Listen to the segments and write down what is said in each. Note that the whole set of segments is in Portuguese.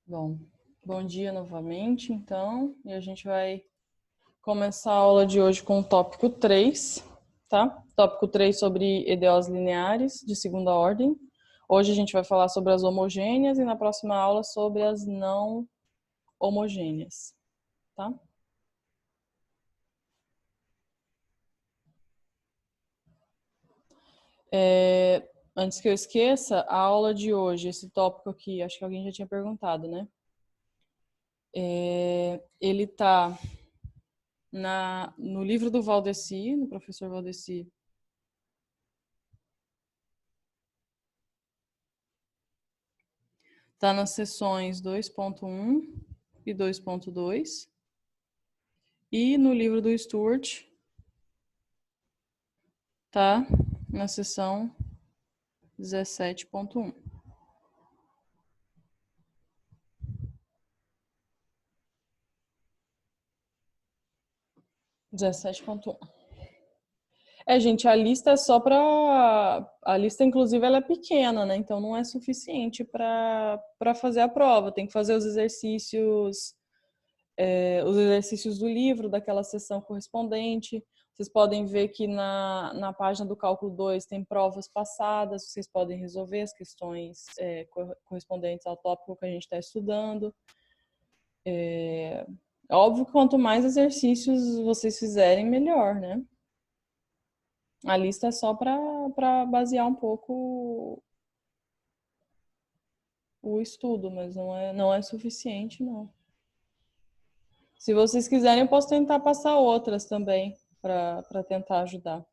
Bom, bom dia novamente, então, e a gente vai começar a aula de hoje com o tópico 3, tá? Tópico 3 sobre EDOs lineares de segunda ordem. Hoje a gente vai falar sobre as homogêneas e na próxima aula sobre as não homogêneas, tá? Antes que eu esqueça, a aula de hoje, esse tópico aqui, acho que alguém já tinha perguntado, né? Ele tá no livro do Valdeci, no professor Valdeci. Tá nas seções 2.1 e 2.2. E no livro do Stuart, tá na seção 17.1. 17.1. Gente, a lista é só para... A lista, inclusive, ela é pequena, né? Então, não é suficiente para fazer a prova. Tem que fazer os exercícios do livro, daquela sessão correspondente. Vocês podem ver que na página do cálculo 2 tem provas passadas, vocês podem resolver as questões correspondentes ao tópico que a gente está estudando. Óbvio que quanto mais exercícios vocês fizerem, melhor, né? A lista é só para basear um pouco o estudo, mas não é suficiente, não. Se vocês quiserem, eu posso tentar passar outras também, para tentar ajudar.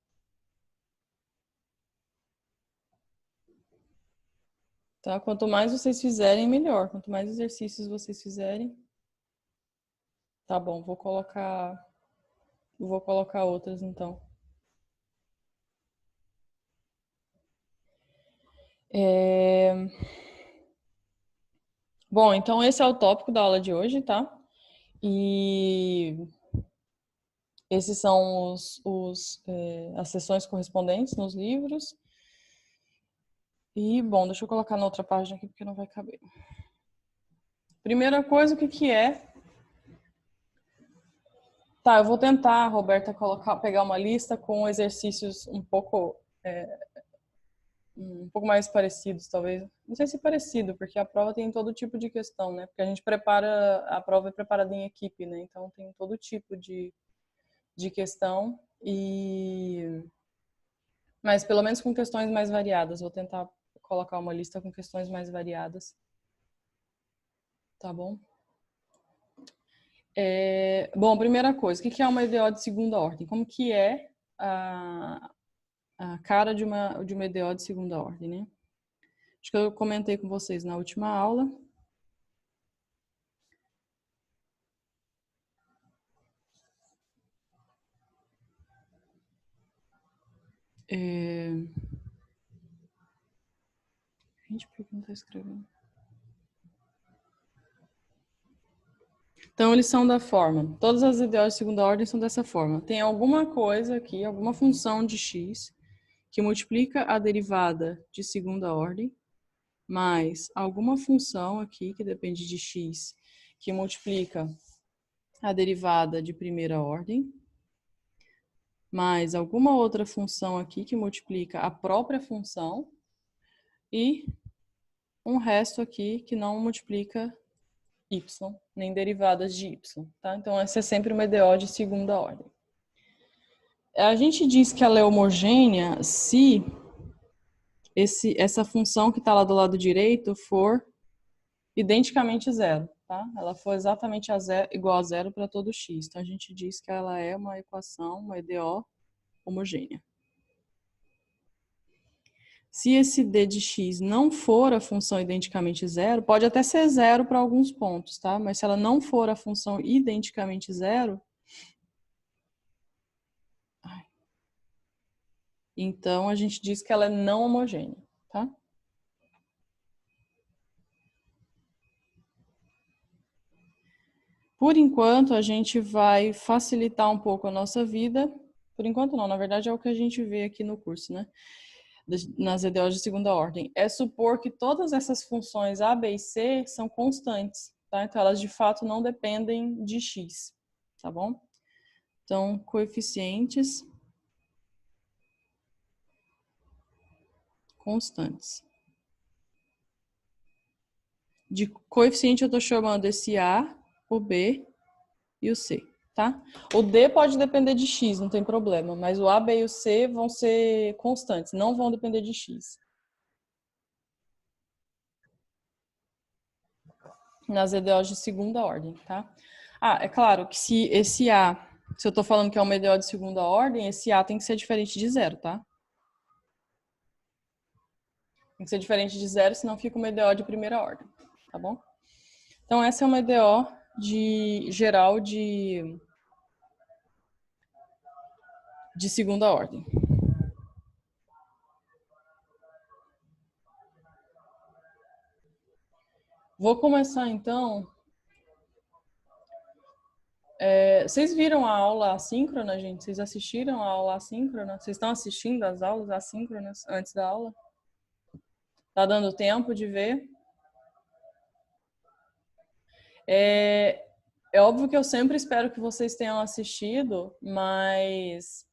Tá? Quanto mais vocês fizerem, melhor. Quanto mais exercícios vocês fizerem. Tá bom, vou colocar outras então. Bom, então esse é o tópico da aula de hoje, tá? E esses são as sessões correspondentes nos livros. E, bom, deixa eu colocar na outra página aqui, porque não vai caber. Primeira coisa, o que é? Tá, eu vou tentar, Roberta, pegar uma lista com exercícios um pouco mais parecidos, talvez. Não sei se parecido, porque a prova tem todo tipo de questão, né? Porque a prova é preparada em equipe, né? Então tem todo tipo de questão mas pelo menos com questões mais variadas. Vou tentar colocar uma lista com questões mais variadas. Tá bom? Bom, primeira coisa, o que é uma EDO de segunda ordem? Como que é a cara de uma EDO de segunda ordem, né? Acho que eu comentei com vocês na última aula. Gente, por que não está escrevendo? Então, eles são da forma. Todas as EDOs de segunda ordem são dessa forma. Tem alguma coisa aqui, alguma função de x, que multiplica a derivada de segunda ordem, mais alguma função aqui, que depende de x, que multiplica a derivada de primeira ordem, mais alguma outra função aqui que multiplica a própria função, e um resto aqui que não multiplica y, nem derivadas de y, tá? Então, essa é sempre uma EDO de segunda ordem. A gente diz que ela é homogênea se essa função que está lá do lado direito for identicamente zero, tá? Ela for exatamente igual a zero para todo x. Então, a gente diz que ela é uma equação, uma EDO homogênea. Se esse d de x não for a função identicamente zero, pode até ser zero para alguns pontos, tá? Mas se ela não for a função identicamente zero, então a gente diz que ela é não homogênea, tá? Por enquanto, a gente vai facilitar um pouco a nossa vida. Por enquanto não, na verdade é o que a gente vê aqui no curso, né? nas EDOs de segunda ordem, é supor que todas essas funções A, B e C são constantes, tá? Então, elas de fato não dependem de x, tá bom? Então, coeficientes constantes. De coeficiente eu estou chamando esse A, o B e o C, tá? O D pode depender de x, não tem problema, mas o A, B e o C vão ser constantes, não vão depender de x. Nas EDOs de segunda ordem, tá? Ah, é claro que se esse A, se eu estou falando que é uma EDO de segunda ordem, esse A tem que ser diferente de zero, tá? Tem que ser diferente de zero, senão fica uma EDO de primeira ordem, tá bom? Então, essa é uma EDO de geral de segunda ordem. Vou começar, então... vocês viram a aula assíncrona, gente? Vocês assistiram a aula assíncrona? Vocês estão assistindo as aulas assíncronas antes da aula? Tá dando tempo de ver? É óbvio que eu sempre espero que vocês tenham assistido, mas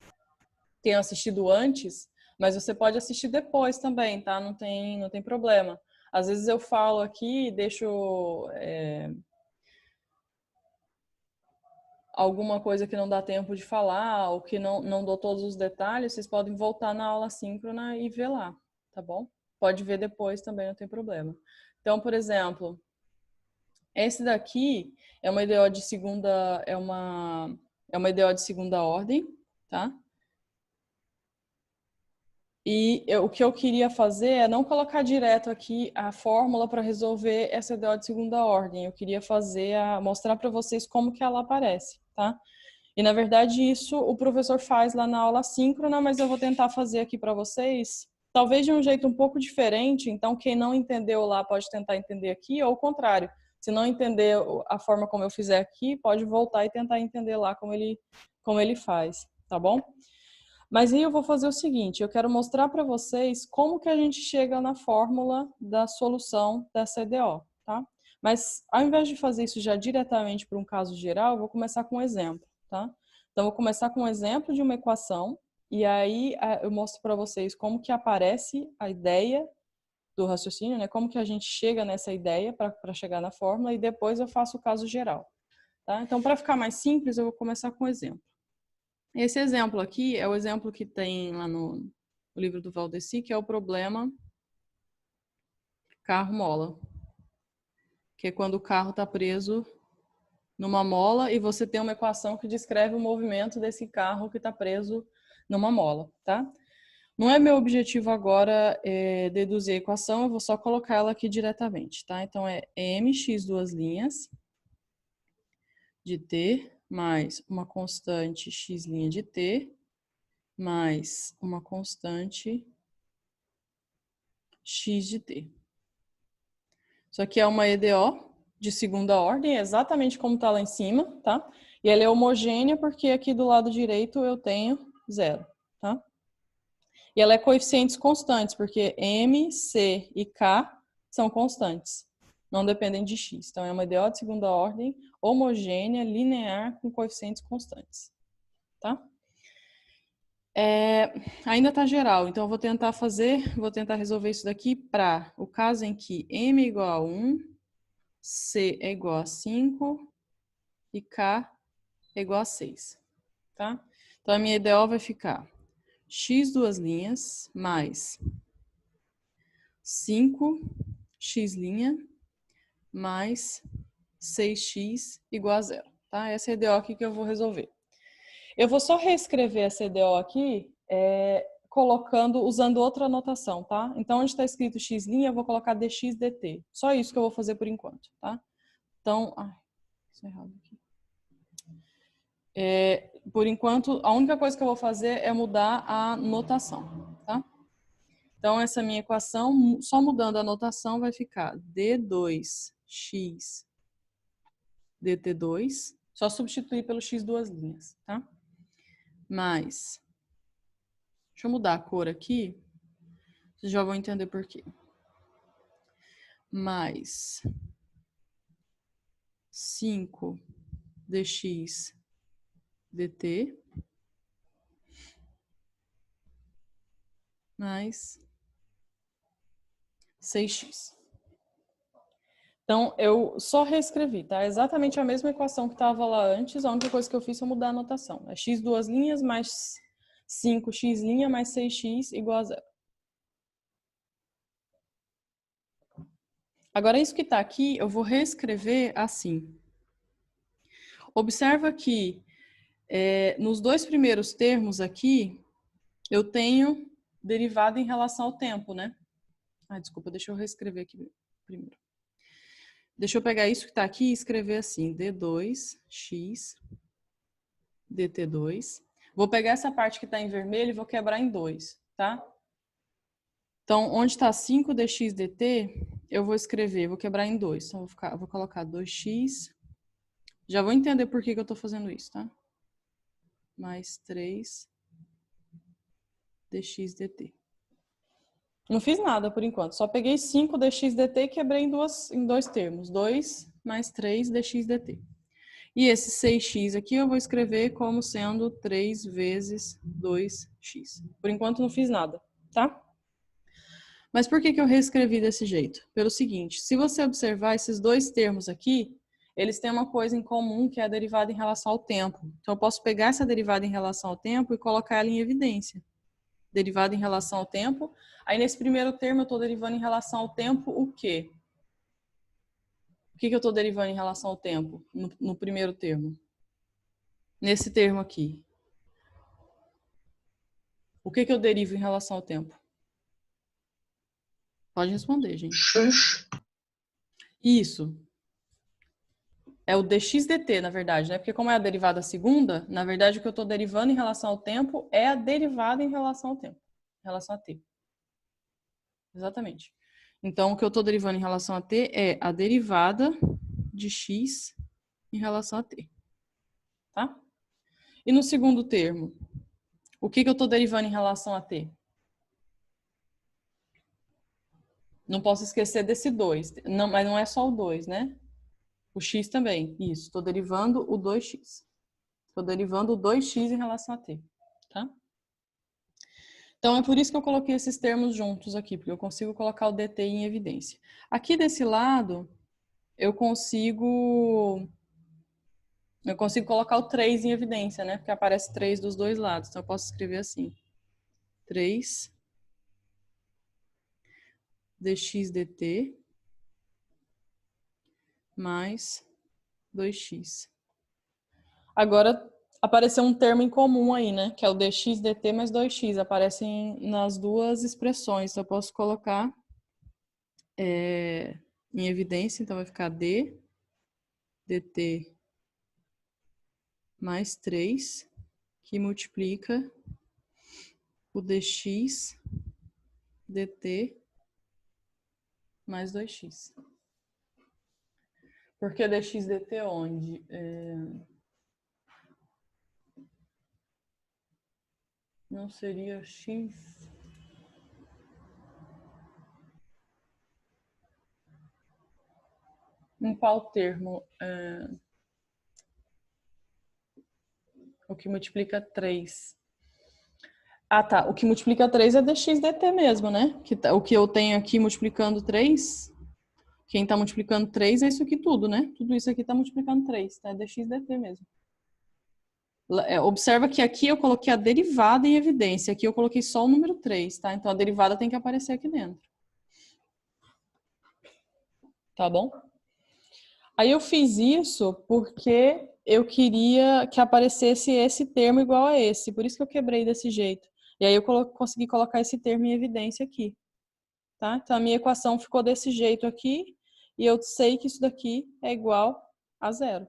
tenham assistido antes, mas você pode assistir depois também, tá? Não tem problema. Às vezes eu falo aqui e deixo alguma coisa que não dá tempo de falar, ou que não dou todos os detalhes, vocês podem voltar na aula síncrona e ver lá, tá bom? Pode ver depois também, não tem problema. Então, por exemplo, esse daqui é uma EDO de segunda, é uma EDO de segunda ordem, tá? E o que eu queria fazer é não colocar direto aqui a fórmula para resolver essa EDO de segunda ordem. Eu queria mostrar para vocês como que ela aparece, tá? E, na verdade, isso o professor faz lá na aula síncrona, mas eu vou tentar fazer aqui para vocês, talvez de um jeito um pouco diferente. Então, quem não entendeu lá pode tentar entender aqui, ou o contrário. Se não entender a forma como eu fizer aqui, pode voltar e tentar entender lá como ele faz, tá bom? Mas aí eu vou fazer o seguinte, eu quero mostrar para vocês como que a gente chega na fórmula da solução dessa EDO, tá? Mas ao invés de fazer isso já diretamente para um caso geral, eu vou começar com um exemplo, tá? Então, eu vou começar com um exemplo de uma equação e aí eu mostro para vocês como que aparece a ideia do raciocínio, né? Como que a gente chega nessa ideia para chegar na fórmula e depois eu faço o caso geral, tá? Então, para ficar mais simples, eu vou começar com um exemplo. Esse exemplo aqui é o exemplo que tem lá no livro do Valdeci, que é o problema carro-mola. Que é quando o carro está preso numa mola e você tem uma equação que descreve o movimento desse carro que está preso numa mola, tá? Não é meu objetivo agora deduzir a equação, eu vou só colocar ela aqui diretamente, tá? Então, é mx duas linhas de t mais uma constante x' de t mais uma constante x de t. Isso aqui é uma EDO de segunda ordem, exatamente como está lá em cima, tá? E ela é homogênea porque aqui do lado direito eu tenho zero, tá? E ela é coeficientes constantes, porque M, C e K são constantes, não dependem de x. Então, é uma EDO de segunda ordem, homogênea, linear, com coeficientes constantes, tá? Ainda está geral, então eu vou tentar resolver isso daqui para o caso em que M é igual a 1, C é igual a 5 e K é igual a 6, tá? Então, a minha EDO vai ficar x duas linhas mais 5x' mais 6x igual a zero, tá? Essa é a EDO aqui que eu vou resolver. Eu vou só reescrever essa EDO aqui, usando outra anotação, tá? Então, onde está escrito x', eu vou colocar dx dt. Só isso que eu vou fazer por enquanto, tá? Então, isso é errado aqui. Por enquanto, a única coisa que eu vou fazer é mudar a notação, tá? Então, essa minha equação, só mudando a notação, vai ficar d2x dt2, só substituir pelo x duas linhas, tá? Mais, deixa eu mudar a cor aqui, Vocês já vão entender por quê. Mais 5 dx dt mais 6x. Então, eu só reescrevi, tá? Exatamente a mesma equação que estava lá antes, a única coisa que eu fiz foi mudar a notação. É x duas linhas mais 5x' mais 6x igual a 0. Agora, isso que está aqui, eu vou reescrever assim. Observa que nos dois primeiros termos aqui, eu tenho derivada em relação ao tempo, né? Desculpa, deixa eu reescrever aqui primeiro. Deixa eu pegar isso que está aqui e escrever assim, d2x dt2. Vou pegar essa parte que está em vermelho e vou quebrar em 2, tá? Então, onde está 5dx dt, eu vou escrever, vou quebrar em 2. Então, vou colocar 2x. Já vou entender por que eu estou fazendo isso, tá? Mais 3 dx dt. Não fiz nada por enquanto, só peguei 5 dx dt e quebrei em dois termos. 2 mais 3 dx dt. E esse 6x aqui eu vou escrever como sendo 3 vezes 2x. Por enquanto não fiz nada, tá? Mas por que eu reescrevi desse jeito? Pelo seguinte, se você observar esses dois termos aqui, eles têm uma coisa em comum que é a derivada em relação ao tempo. Então eu posso pegar essa derivada em relação ao tempo e colocar ela em evidência. Derivada em relação ao tempo. Aí nesse primeiro termo eu estou derivando em relação ao tempo o quê? O que eu estou derivando em relação ao tempo no primeiro termo? Nesse termo aqui. O que eu derivo em relação ao tempo? Pode responder, gente. X. Isso. É o dx dt, na verdade, né? Porque como é a derivada segunda, na verdade o que eu estou derivando em relação ao tempo é a derivada em relação ao tempo. Em relação a t. Exatamente. Então, o que eu estou derivando em relação a t é a derivada de x em relação a t. Tá? E no segundo termo, o que eu estou derivando em relação a t? Não posso esquecer desse 2. Não, mas não é só o 2, né? O x também. Isso. Estou derivando o 2x. Estou derivando o 2x em relação a t. Tá? Então, é por isso que eu coloquei esses termos juntos aqui, porque eu consigo colocar o dt em evidência. Aqui desse lado, eu consigo colocar o 3 em evidência, né? Porque aparece 3 dos dois lados. Então, eu posso escrever assim. 3 dx dt mais 2x. Agora, apareceu um termo em comum aí, né? Que é o dx dt mais 2x. Aparecem nas duas expressões. Então, eu posso colocar em evidência. Então, vai ficar d dt mais 3, que multiplica o dx dt mais 2x. Por que dx dt onde? Não seria x? Em qual termo? O que multiplica 3. Ah, tá. O que multiplica 3 é dx dt mesmo, né? O que eu tenho aqui multiplicando 3, quem está multiplicando 3 é isso aqui tudo, né? Tudo isso aqui está multiplicando 3, tá? É dx dt mesmo. Observa que aqui eu coloquei a derivada em evidência, aqui eu coloquei só o número 3, tá? Então a derivada tem que aparecer aqui dentro. Tá bom? Aí eu fiz isso porque eu queria que aparecesse esse termo igual a esse, por isso que eu quebrei desse jeito. E aí eu consegui colocar esse termo em evidência aqui, tá? Então a minha equação ficou desse jeito aqui, e eu sei que isso daqui é igual a 0.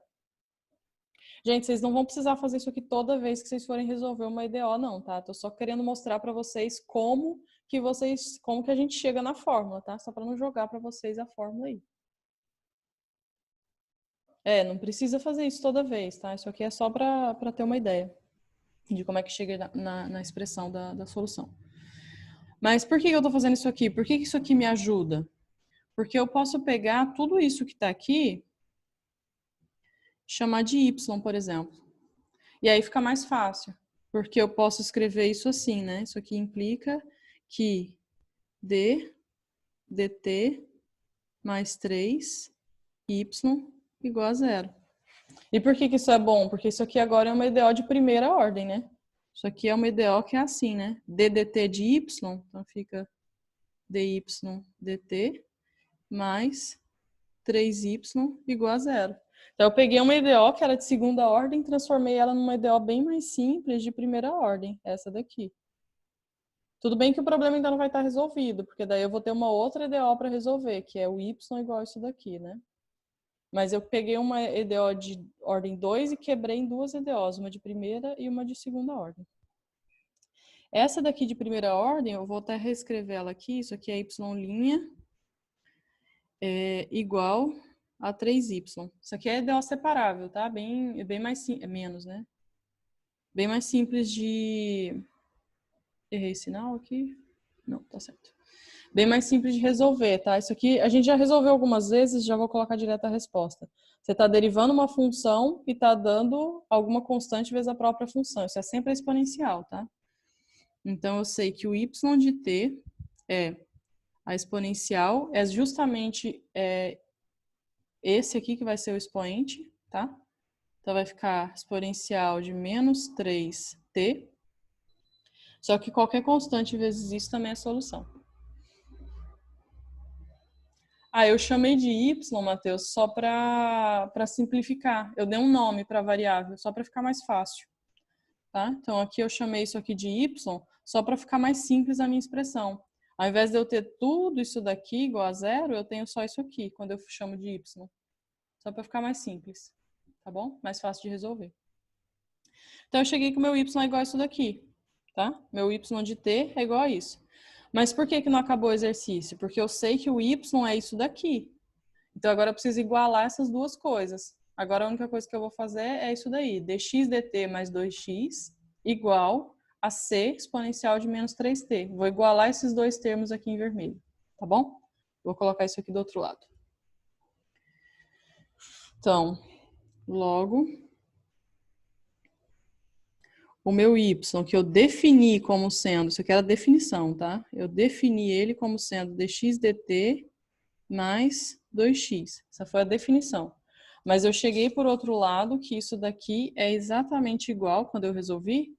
Gente, vocês não vão precisar fazer isso aqui toda vez que vocês forem resolver uma EDO, não, tá? Tô só querendo mostrar para vocês como que a gente chega na fórmula, tá? Só para não jogar para vocês a fórmula aí. Não precisa fazer isso toda vez, tá? Isso aqui é só para ter uma ideia de como é que chega na expressão da solução. Mas por que eu estou fazendo isso aqui? Por que isso aqui me ajuda? Porque eu posso pegar tudo isso que está aqui, chamar de y, por exemplo. E aí fica mais fácil, porque eu posso escrever isso assim, né? Isso aqui implica que d dt mais 3y igual a zero. E por que isso é bom? Porque isso aqui agora é uma EDO de primeira ordem, né? Isso aqui é uma EDO que é assim, né? d dt de y, então fica dy dt mais 3y igual a zero. Então, eu peguei uma EDO que era de segunda ordem e transformei ela numa EDO bem mais simples de primeira ordem, essa daqui. Tudo bem que o problema ainda não vai estar resolvido, porque daí eu vou ter uma outra EDO para resolver, que é o y igual a isso daqui, né? Mas eu peguei uma EDO de ordem 2 e quebrei em duas EDOs, uma de primeira e uma de segunda ordem. Essa daqui de primeira ordem, eu vou até reescrever ela aqui, isso aqui é y' igual a 3y. Isso aqui é EDO separável, tá? Bem mais simples, menos, né? Bem mais simples de... Errei sinal aqui? Não, tá certo. Bem mais simples de resolver, tá? Isso aqui a gente já resolveu algumas vezes, já vou colocar direto a resposta. Você está derivando uma função e está dando alguma constante vezes a própria função. Isso é sempre exponencial, tá? Então, eu sei que o y de t é a exponencial, é justamente esse aqui que vai ser o expoente, tá? Então, vai ficar exponencial de menos 3t. Só que qualquer constante vezes isso também é solução. Ah, eu chamei de y, Matheus, só para simplificar. Eu dei um nome para a variável, só para ficar mais fácil. Tá? Então, aqui eu chamei isso aqui de y, só para ficar mais simples a minha expressão. Ao invés de eu ter tudo isso daqui igual a zero, eu tenho só isso aqui, quando eu chamo de y. Só para ficar mais simples. Tá bom? Mais fácil de resolver. Então, eu cheguei que o meu y é igual a isso daqui. Tá? Meu y de t é igual a isso. Mas por que não acabou o exercício? Porque eu sei que o y é isso daqui. Então, agora eu preciso igualar essas duas coisas. Agora, a única coisa que eu vou fazer é isso daí. dx dt mais 2x igual a c exponencial de menos 3t. Vou igualar esses dois termos aqui em vermelho. Tá bom? Vou colocar isso aqui do outro lado. Então, logo, o meu y, que eu defini como sendo, isso aqui era a definição, tá? Eu defini ele como sendo dx dt mais 2x. Essa foi a definição. Mas eu cheguei por outro lado que isso daqui é exatamente igual, quando eu resolvi,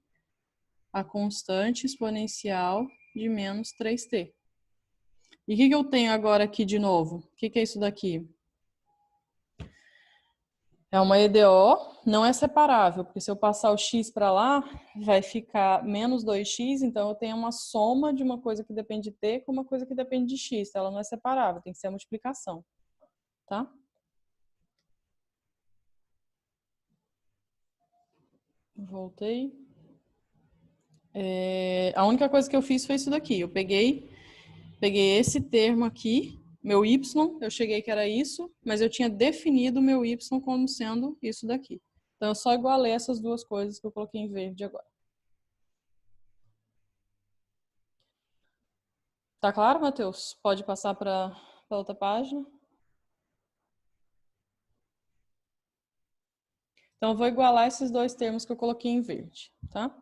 a constante exponencial de menos 3t. E o que eu tenho agora aqui de novo? O que é isso daqui? É uma EDO, não é separável, porque se eu passar o x para lá, vai ficar menos 2x, então eu tenho uma soma de uma coisa que depende de t com uma coisa que depende de x. Ela não é separável, tem que ser a multiplicação. Tá? Voltei. A única coisa que eu fiz foi isso daqui. Eu peguei esse termo aqui, meu y, eu cheguei que era isso, mas eu tinha definido o meu y como sendo isso daqui. Então, eu só igualei essas duas coisas que eu coloquei em verde agora. Tá claro, Matheus? Pode passar para outra página. Então, eu vou igualar esses dois termos que eu coloquei em verde, tá?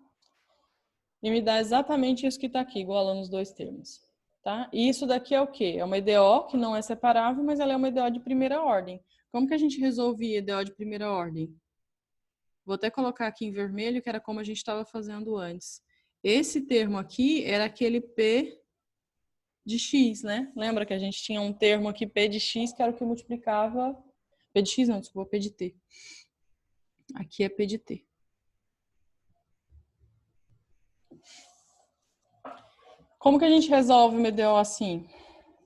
E me dá exatamente isso que está aqui, igualando os dois termos. Tá? E isso daqui é o quê? É uma EDO que não é separável, mas ela é uma EDO de primeira ordem. Como que a gente resolvia EDO de primeira ordem? Vou até colocar aqui em vermelho, que era como a gente estava fazendo antes. Esse termo aqui era aquele P de X, né? Lembra que a gente tinha um termo aqui, P de X, que era o que multiplicava... P de X não, desculpa, P de T. Aqui é P de T. Como que a gente resolve uma EDO assim?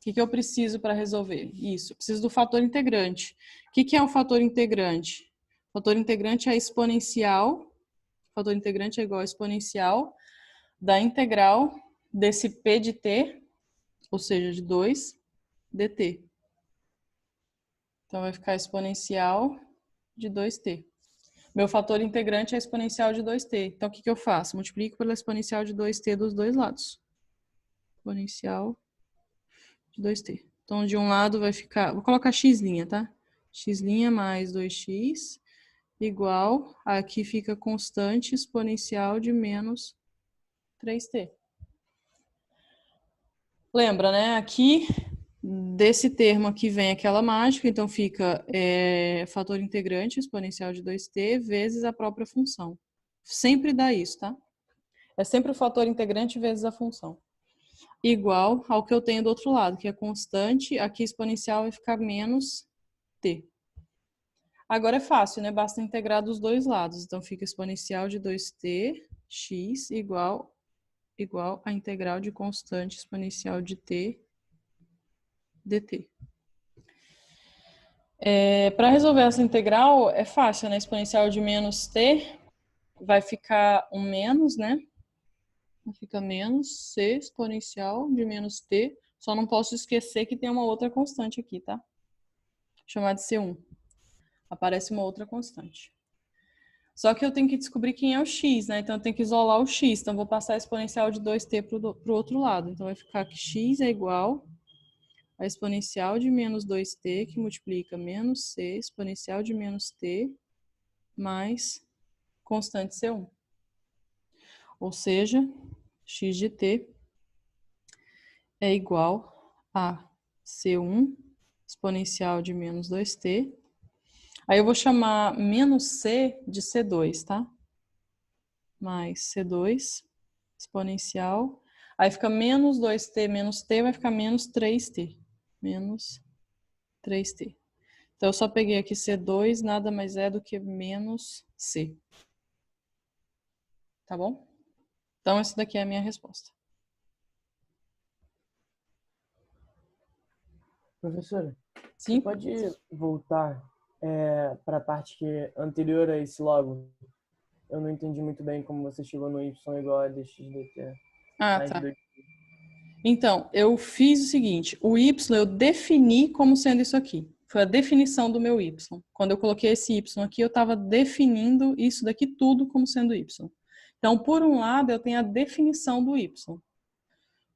O que eu preciso para resolver? Isso, eu preciso do fator integrante. O que é um fator integrante? O fator integrante é a exponencial. O fator integrante é igual a exponencial da integral desse P de T, ou seja, de 2 dt. Então, vai ficar exponencial de 2t. Meu fator integrante é exponencial de 2t. Então, o que eu faço? Multiplico pela exponencial de 2t dos dois lados. exponencial de 2t. Então, de um lado vai ficar... Vou colocar x', tá? x' mais 2x igual... Aqui fica constante exponencial de menos 3t. Lembra, né? Aqui, desse termo aqui vem aquela mágica, então fica fator integrante exponencial de 2t vezes a própria função. Sempre dá isso, tá? É sempre o fator integrante vezes a função. Igual ao que eu tenho do outro lado, que é constante, aqui exponencial vai ficar menos t. Agora é fácil, né? Basta integrar dos dois lados. Então, fica exponencial de 2t, x, igual a integral de constante exponencial de t, dt. Para resolver essa integral, é fácil, né? Exponencial de menos t vai ficar um menos, né? Fica menos c exponencial de menos t. Só não posso esquecer que tem uma outra constante aqui, tá? Chamar de C1. Aparece uma outra constante. Só que eu tenho que descobrir quem é o x, né? Então eu tenho que isolar o x. Então eu vou passar a exponencial de 2t para o outro lado. Então vai ficar que x é igual a exponencial de menos 2t, que multiplica menos c, exponencial de menos t, mais constante C1. Ou seja, x de t é igual a C1 exponencial de menos 2t. Aí eu vou chamar menos c de C2, tá? Mais C2 exponencial. Aí fica menos 2t menos t, vai ficar menos 3t. Menos 3t. Então eu só peguei aqui C2, nada mais é do que menos c. Tá bom? Então essa daqui é a minha resposta. Professora, você Sim? pode voltar para a parte anterior a esse logo? Eu não entendi muito bem como você chegou no y igual a dx dt. Ah, Mais tá. 2. Então, eu fiz o seguinte, o y eu defini como sendo isso aqui. Foi a definição do meu y. Quando eu coloquei esse y aqui, eu estava definindo isso daqui tudo como sendo y. Então, por um lado, eu tenho a definição do y.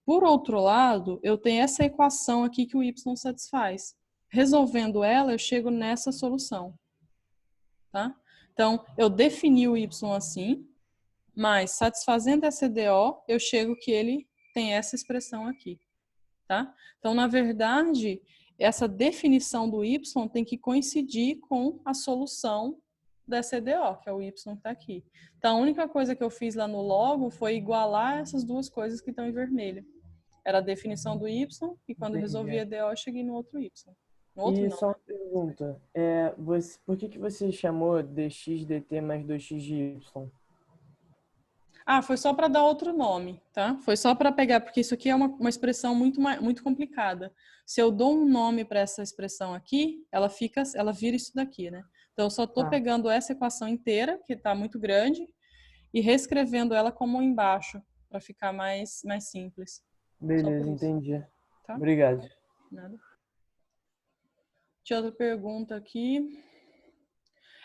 Por outro lado, eu tenho essa equação aqui que o y satisfaz. Resolvendo ela, eu chego nessa solução. Tá? Então, eu defini o y assim, mas satisfazendo essa EDO, eu chego que ele tem essa expressão aqui. Tá? Então, na verdade, essa definição do y tem que coincidir com a solução dessa EDO, que é o y que está aqui. Então, a única coisa que eu fiz lá no logo foi igualar essas duas coisas que estão em vermelho. Era a definição do y, e quando eu resolvi a EDO, eu cheguei no outro y. No outro E não, só né? uma pergunta, por que você chamou dx dt mais 2x de y? Ah, foi só para dar outro nome, tá? Foi só para pegar, porque isso aqui é uma expressão muito complicada. Se eu dou um nome para essa expressão aqui, ela vira isso daqui, né? Então eu só estou Tá, pegando essa equação inteira, que está muito grande, e reescrevendo ela como embaixo, para ficar mais simples. Só por beleza, isso, entendi. tá? Obrigado. Nada. Tinha outra pergunta aqui.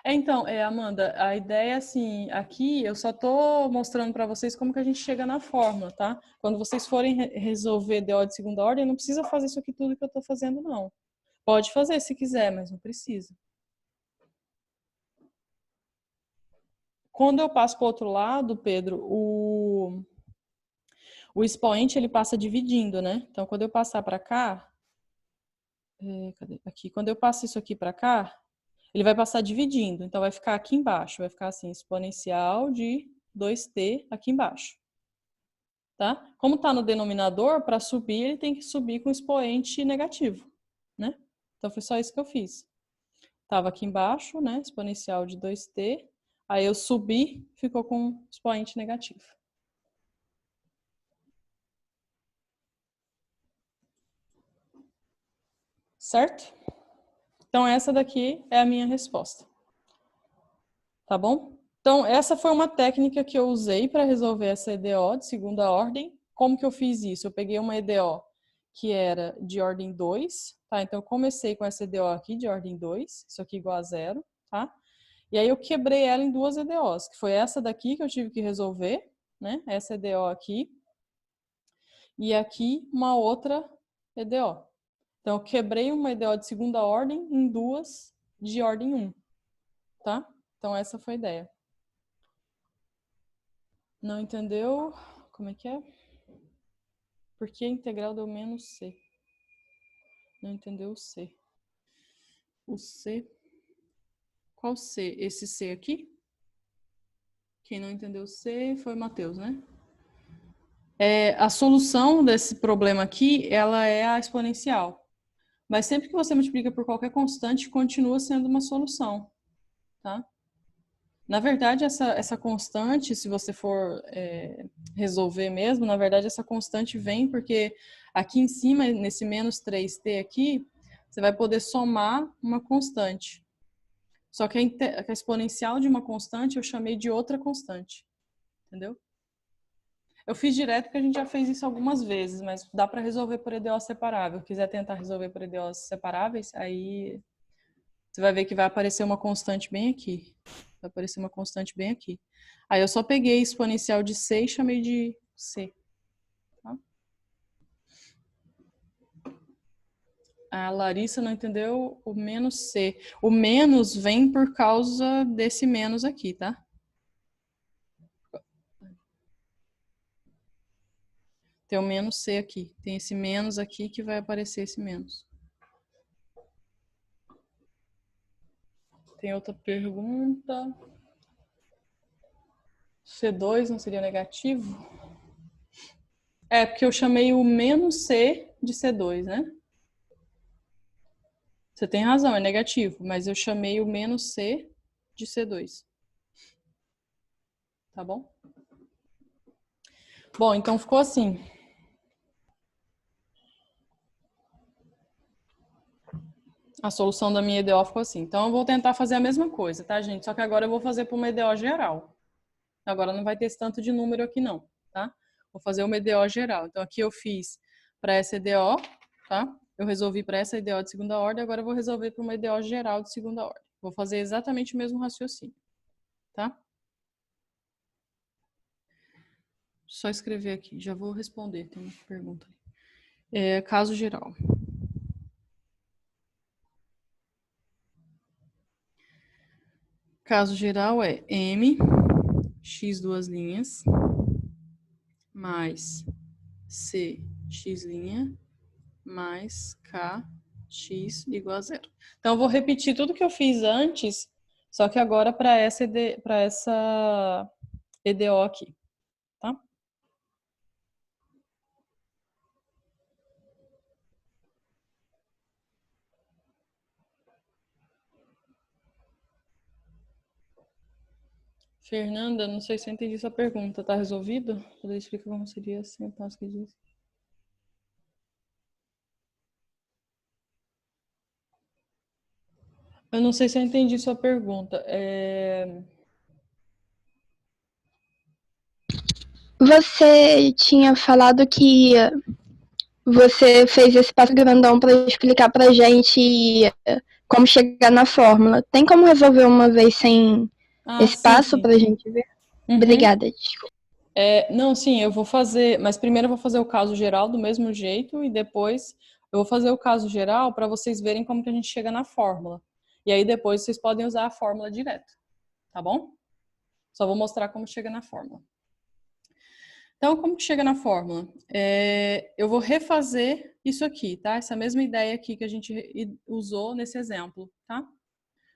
Então, Amanda, a ideia, assim, aqui eu só tô mostrando para vocês como que a gente chega na fórmula, tá? Quando vocês forem resolver DO de segunda ordem, não precisa fazer isso aqui tudo que eu tô fazendo, não. Pode fazer se quiser, mas não precisa. Quando eu passo para o outro lado, Pedro, o expoente ele passa dividindo, né? Então, quando eu passar para cá, cadê? Aqui, quando eu passo isso aqui para cá, ele vai passar dividindo. Então, vai ficar aqui embaixo, vai ficar assim, exponencial de 2t aqui embaixo. Tá? Como está no denominador, para subir, ele tem que subir com expoente negativo, né? Então, foi só isso que eu fiz. Estava aqui embaixo, né? Exponencial de 2t. Aí eu subi, ficou com expoente negativo. Certo? Então, essa daqui é a minha resposta. Tá bom? Então, essa foi uma técnica que eu usei para resolver essa EDO de segunda ordem. Como que eu fiz isso? Eu peguei uma EDO que era de ordem 2, tá? Então, eu comecei com essa EDO aqui de ordem 2, isso aqui igual a 0, tá? E aí eu quebrei ela em duas EDOs, que foi essa daqui que eu tive que resolver, né? Essa EDO aqui. e aqui uma outra EDO. Então, eu quebrei uma EDO de segunda ordem em duas de ordem 1, tá? Então, essa foi a ideia. Não entendeu? Como é que é? Por que a integral deu menos C? Não entendeu o C. O C. Qual C? Esse C aqui? Quem não entendeu o C foi o Matheus, né? A solução desse problema aqui, ela é a exponencial. Mas sempre que você multiplica por qualquer constante, continua sendo uma solução, tá? Na verdade, essa constante, se você for resolver mesmo, na verdade, essa constante vem porque aqui em cima, nesse menos 3t aqui, você vai poder somar uma constante. Só que a exponencial de uma constante eu chamei de outra constante. Entendeu? Eu fiz direto porque a gente já fez isso algumas vezes, mas dá para resolver por EDO separável. Se quiser tentar resolver por EDOs separáveis, aí você vai ver que vai aparecer uma constante bem aqui. Vai aparecer uma constante bem aqui. Aí eu só peguei exponencial de C e chamei de C. Tá? A Larissa não entendeu o menos C. O menos vem por causa desse menos aqui, tá? Tem o menos C aqui. Tem esse menos aqui que vai aparecer esse menos. Tem outra pergunta. C2 não seria negativo? É, porque eu chamei o menos C de C2, né? Você tem razão, é negativo, mas eu chamei o menos C de C2. Tá bom? Bom, então ficou assim. A solução da minha EDO ficou assim. Então eu vou tentar fazer a mesma coisa, tá, gente? Só que agora eu vou fazer para uma EDO geral. Agora não vai ter esse tanto de número aqui não, tá? Vou fazer uma EDO geral. Então aqui eu fiz para essa EDO, tá? Eu resolvi para essa EDO de segunda ordem, agora eu vou resolver para uma EDO geral de segunda ordem. Vou fazer exatamente o mesmo raciocínio, tá? Só escrever aqui, já vou responder, tem uma pergunta ali. Caso geral. Caso geral é M, x duas linhas, mais C, x', mais K, x igual a zero. Então, eu vou repetir tudo que eu fiz antes, só que agora para essa EDO aqui, tá? Fernanda, não sei se eu entendi sua pergunta. Tá resolvido? Poder explicar como seria sem o passo que diz. Eu não sei se eu entendi sua pergunta. Você tinha falado que você fez esse passo grandão para explicar pra gente como chegar na fórmula. Tem como resolver uma vez sem esse sim, passo sim. pra gente ver? Uhum. Obrigada, desculpa. Não, sim, eu vou fazer, mas primeiro eu vou fazer o caso geral do mesmo jeito e depois eu vou fazer o caso geral para vocês verem como que a gente chega na fórmula. E aí depois vocês podem usar a fórmula direto, tá bom? Só vou mostrar como chega na fórmula. Então, como que chega na fórmula? Eu vou refazer isso aqui, tá? Essa mesma ideia aqui que a gente usou nesse exemplo, tá?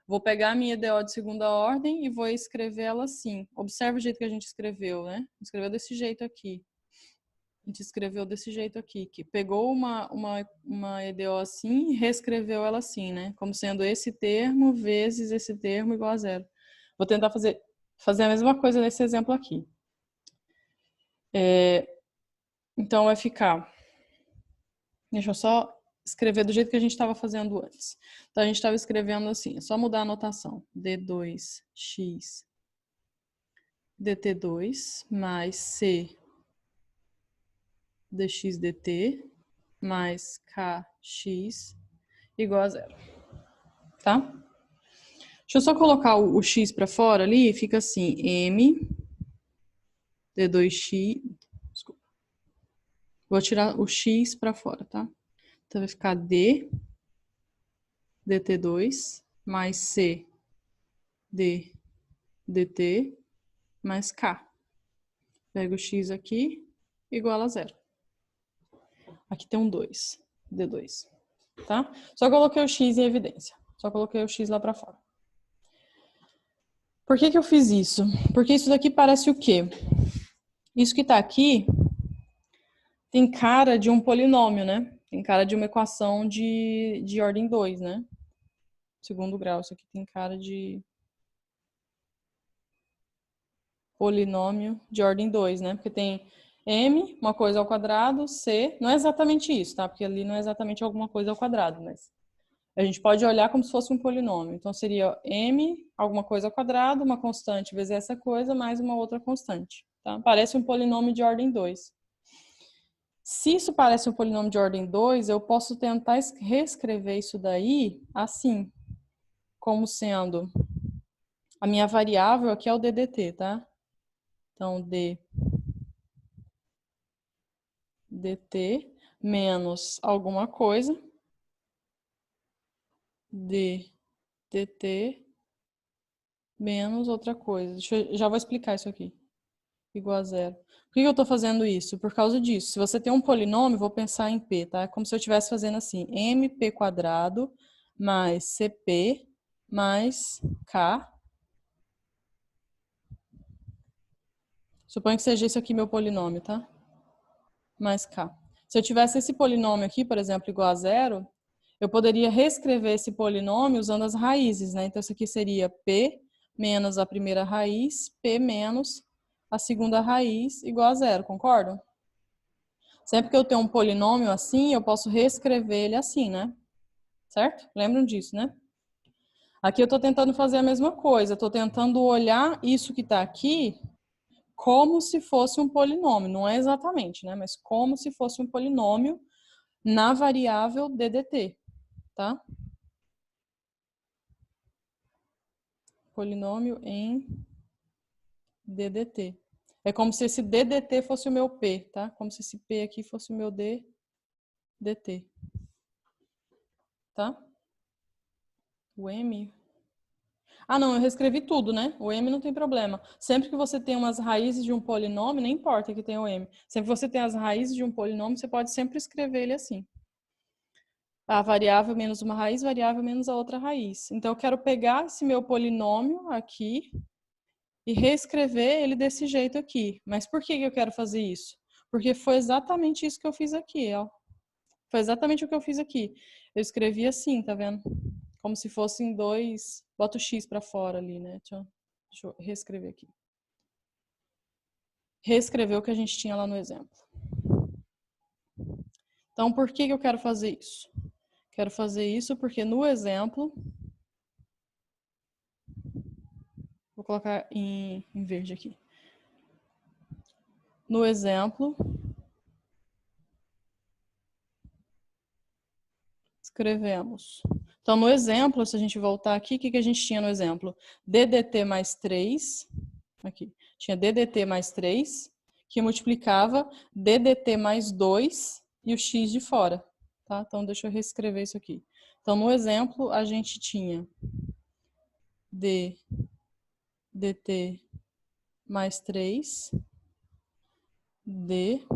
Vou pegar a minha EDO de segunda ordem e vou escrever ela assim. Observe o jeito que a gente escreveu, né? Escreveu desse jeito aqui. A gente escreveu desse jeito aqui, que pegou uma EDO assim e reescreveu ela assim, né? Como sendo esse termo vezes esse termo igual a zero. Vou tentar fazer a mesma coisa nesse exemplo aqui. Então, vai ficar... Deixa eu só escrever do jeito que a gente estava fazendo antes. Então, a gente estava escrevendo assim, é só mudar a notação. D2x dt2 mais c dx dt mais kx igual a zero. Tá? Deixa eu só colocar o x para fora ali, fica assim, m d2x, desculpa, Vou tirar o x para fora, tá? Então, vai ficar d, dt2, mais c, d, dt, mais k. Pego o x aqui, igual a 0. Aqui tem um 2, d2, tá? Só coloquei o x em evidência. Só coloquei o x lá para fora. Por que eu fiz isso? Porque isso daqui parece o quê? Isso que tá aqui tem cara de um polinômio, né? Tem cara de uma equação de ordem 2, né? Segundo grau. Isso aqui tem cara de polinômio de ordem 2, né? Porque tem m, uma coisa ao quadrado, c, não é exatamente isso, tá? Porque ali não é exatamente alguma coisa ao quadrado, mas a gente pode olhar como se fosse um polinômio. Então seria m, alguma coisa ao quadrado, uma constante vezes essa coisa, mais uma outra constante, tá? Parece um polinômio de ordem 2. Se isso parece um polinômio de ordem 2, eu posso tentar reescrever isso daí assim, como sendo a minha variável aqui é o ddt, tá? Então, dt menos alguma coisa, dt menos outra coisa. Já vou explicar isso aqui. Igual a 0. Por que eu estou fazendo isso? Por causa disso. Se você tem um polinômio, vou pensar em p, tá? É como se eu estivesse fazendo assim, mp quadrado mais cp mais k. Suponho que seja isso aqui meu polinômio, tá? Mais k. Se eu tivesse esse polinômio aqui, por exemplo, igual a 0, eu poderia reescrever esse polinômio usando as raízes, né? Então, isso aqui seria p menos a primeira raiz, p menos a segunda raiz, igual a 0, concordam? Sempre que eu tenho um polinômio assim, eu posso reescrever ele assim, né? Certo? Lembram disso, né? Aqui eu estou tentando fazer a mesma coisa. Estou tentando olhar isso que está aqui como se fosse um polinômio. Não é exatamente, né? Mas como se fosse um polinômio na variável ddt, tá? Polinômio em ddt. É como se esse ddt fosse o meu p, tá? Como se esse p aqui fosse o meu ddt. Tá? O m... Ah, não, eu reescrevi tudo, né? O m não tem problema. Sempre que você tem umas raízes de um polinômio, nem importa que tenha o m. Sempre que você tem as raízes de um polinômio, você pode sempre escrever ele assim. A variável menos uma raiz, variável menos a outra raiz. Então, eu quero pegar esse meu polinômio aqui e reescrever ele desse jeito aqui. Mas por que eu quero fazer isso? Porque foi exatamente isso que eu fiz aqui, ó. Foi exatamente o que eu fiz aqui. Eu escrevi assim, tá vendo? Como se fossem dois... Bota o x para fora ali, né? Deixa eu reescrever aqui. Reescrever o que a gente tinha lá no exemplo. Então, por que eu quero fazer isso? Quero fazer isso porque no exemplo... Vou colocar em verde aqui. No exemplo... Escrevemos. Então, no exemplo, se a gente voltar aqui, o que a gente tinha no exemplo? ddt mais 3, aqui, tinha ddt mais 3, que multiplicava ddt mais 2 e o x de fora, tá? Então, deixa eu reescrever isso aqui. Então, no exemplo, a gente tinha ddt mais 3, dt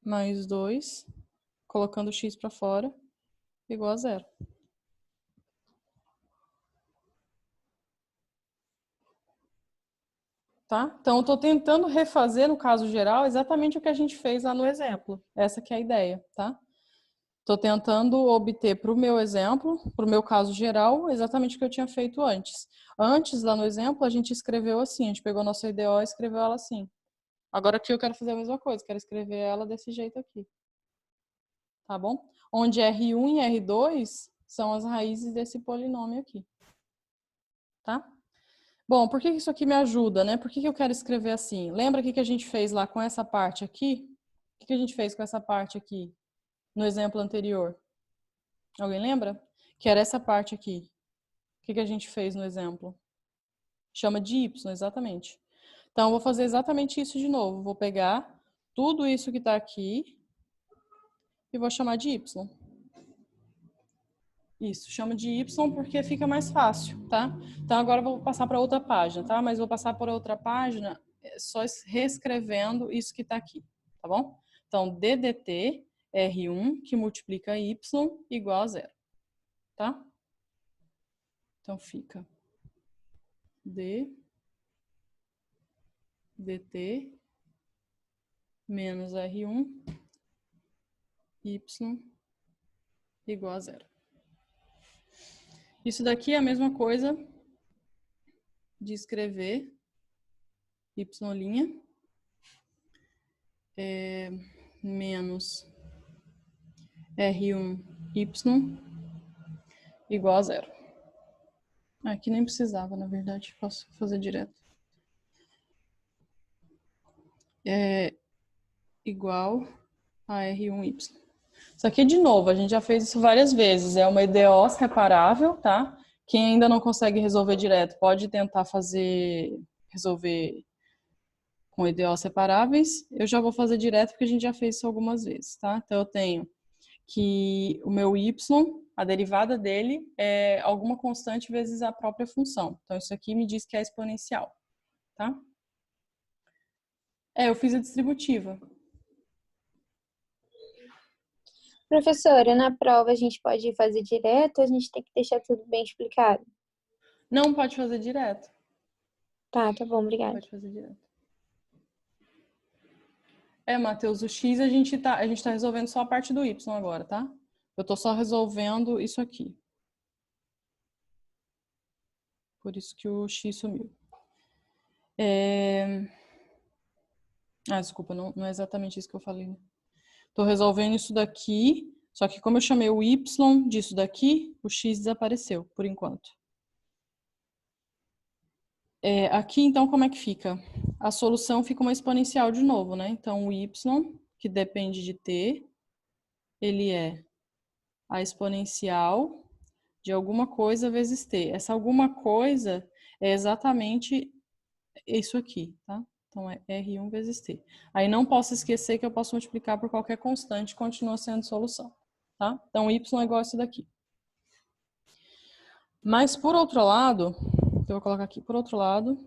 mais 2, colocando o x para fora, igual a 0. Tá? Então, eu estou tentando refazer, no caso geral, exatamente o que a gente fez lá no exemplo. Essa que é a ideia, tá? Estou tentando obter para o meu exemplo, para o meu caso geral, exatamente o que eu tinha feito antes. Antes, lá no exemplo, a gente escreveu assim, a gente pegou a nossa IDO e escreveu ela assim. Agora aqui eu quero fazer a mesma coisa, quero escrever ela desse jeito aqui. Tá bom? Onde R1 e R2 são as raízes desse polinômio aqui. Tá? Bom, por que isso aqui me ajuda, né? Por que eu quero escrever assim? Lembra o que a gente fez lá com essa parte aqui? O que a gente fez com essa parte aqui no exemplo anterior? Alguém lembra? Que era essa parte aqui. O que a gente fez no exemplo? Chama de y, exatamente. Então, eu vou fazer exatamente isso de novo. Vou pegar tudo isso que está aqui e vou chamar de y. Isso, chamo de y porque fica mais fácil, tá? Então, agora eu vou passar para outra página, tá? Mas vou passar por outra página só reescrevendo isso que está aqui, tá bom? Então, d dt R1 que multiplica y igual a zero, tá? Então, fica d dt menos R1 y igual a zero. Isso daqui é a mesma coisa de escrever y' menos R1y igual a zero. Aqui nem precisava, na verdade, posso fazer direto. É igual a R1y. Isso aqui, de novo, a gente já fez isso várias vezes. É uma EDO separável, tá? Quem ainda não consegue resolver direto, pode tentar resolver com EDO separáveis. Eu já vou fazer direto porque a gente já fez isso algumas vezes, tá? Então, eu tenho que o meu y, a derivada dele é alguma constante vezes a própria função. Então, isso aqui me diz que é exponencial, tá? Eu fiz a distributiva. Professora, na prova a gente pode fazer direto ou a gente tem que deixar tudo bem explicado? Não pode fazer direto. Tá bom, obrigada. Pode fazer direto. Matheus, o x a gente tá resolvendo só a parte do y agora, tá? Eu tô só resolvendo isso aqui. Por isso que o x sumiu. Desculpa, não é exatamente isso que eu falei, né? Tô resolvendo isso daqui, só que como eu chamei o y disso daqui, o x desapareceu, por enquanto. Aqui, então, como é que fica? A solução fica uma exponencial de novo, né? Então, o y, que depende de t, ele é a exponencial de alguma coisa vezes t. Essa alguma coisa é exatamente isso aqui, tá? Então, é R1 vezes t. Aí não posso esquecer que eu posso multiplicar por qualquer constante, continua sendo solução, tá? Então, y é igual a isso daqui. Mas, por outro lado, eu vou colocar aqui, por outro lado,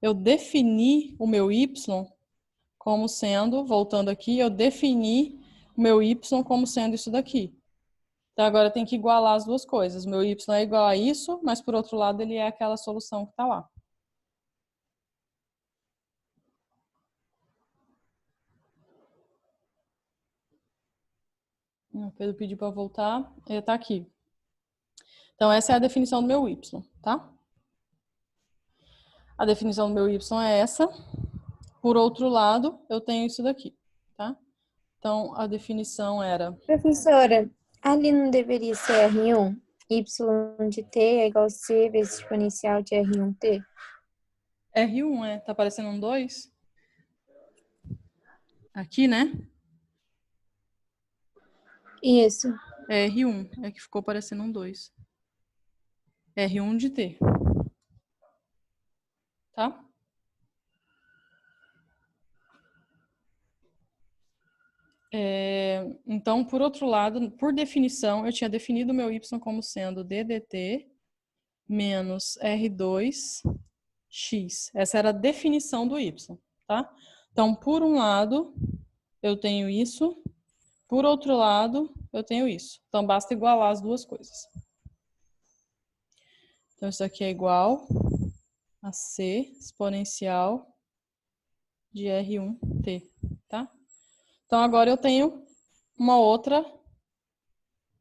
eu defini o meu y como sendo, voltando aqui, eu defini o meu y como sendo isso daqui. Então, agora tem que igualar as duas coisas. O meu y é igual a isso, mas, por outro lado, ele é aquela solução que está lá. O Pedro pediu para voltar, ele está aqui. Então, essa é a definição do meu y, tá? A definição do meu y é essa. Por outro lado, eu tenho isso daqui, tá? Então, a definição era... Professora, ali não deveria ser R1? Y de t é igual a c vezes exponencial de R1t? R1, tá aparecendo um 2? Aqui, né? Isso. R1, é que ficou parecendo um 2. R1 de t. Tá? Então, por outro lado, por definição, eu tinha definido o meu y como sendo d dt menos R2x. Essa era a definição do y, tá? Então, por um lado, eu tenho isso. Por outro lado, eu tenho isso. Então, basta igualar as duas coisas. Então, isso aqui é igual a c exponencial de R1t, tá? Então, agora eu tenho uma outra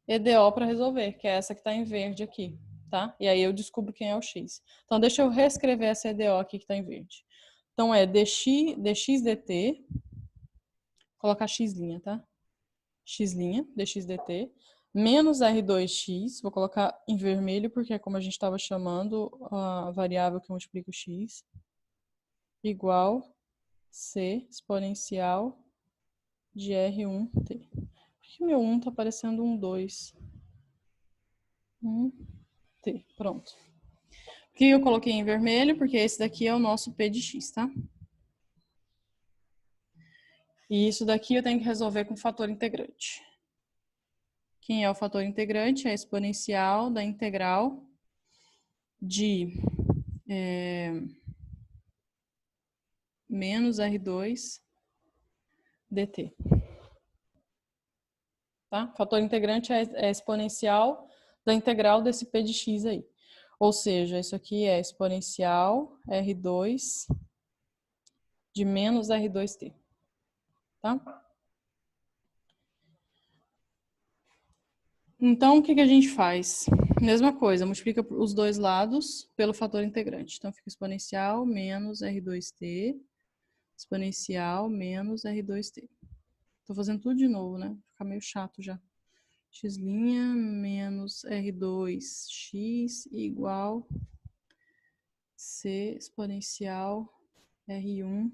EDO para resolver, que é essa que está em verde aqui, tá? E aí eu descubro quem é o x. Então, deixa eu reescrever essa EDO aqui que está em verde. Então, é dx dt, colocar x', tá? X', dx dt, menos R2x, vou colocar em vermelho, porque é como a gente estava chamando a variável que multiplica o x, igual c exponencial de R1t. Por que meu 1 está parecendo um 2? 1t, pronto. Por que eu coloquei em vermelho? Porque esse daqui é o nosso P de x, tá? E isso daqui eu tenho que resolver com fator integrante. Quem é o fator integrante? É a exponencial da integral de menos R2 dt. Tá? Fator integrante é a exponencial da integral desse P de x aí. Ou seja, isso aqui é exponencial R2 de menos R2t. Tá? Então, o que a gente faz? Mesma coisa, multiplica os dois lados pelo fator integrante. Então, fica exponencial menos R2t, exponencial menos R2t. Tô fazendo tudo de novo, né? Fica meio chato já. X' menos R2x igual C exponencial R1t.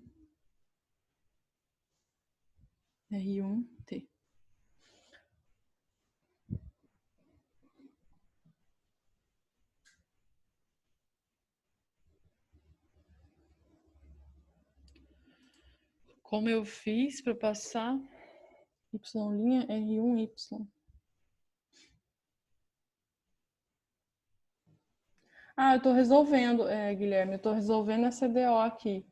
Como eu fiz para passar y' R1y? Ah, eu tô resolvendo, Guilherme, eu tô resolvendo essa EDO aqui.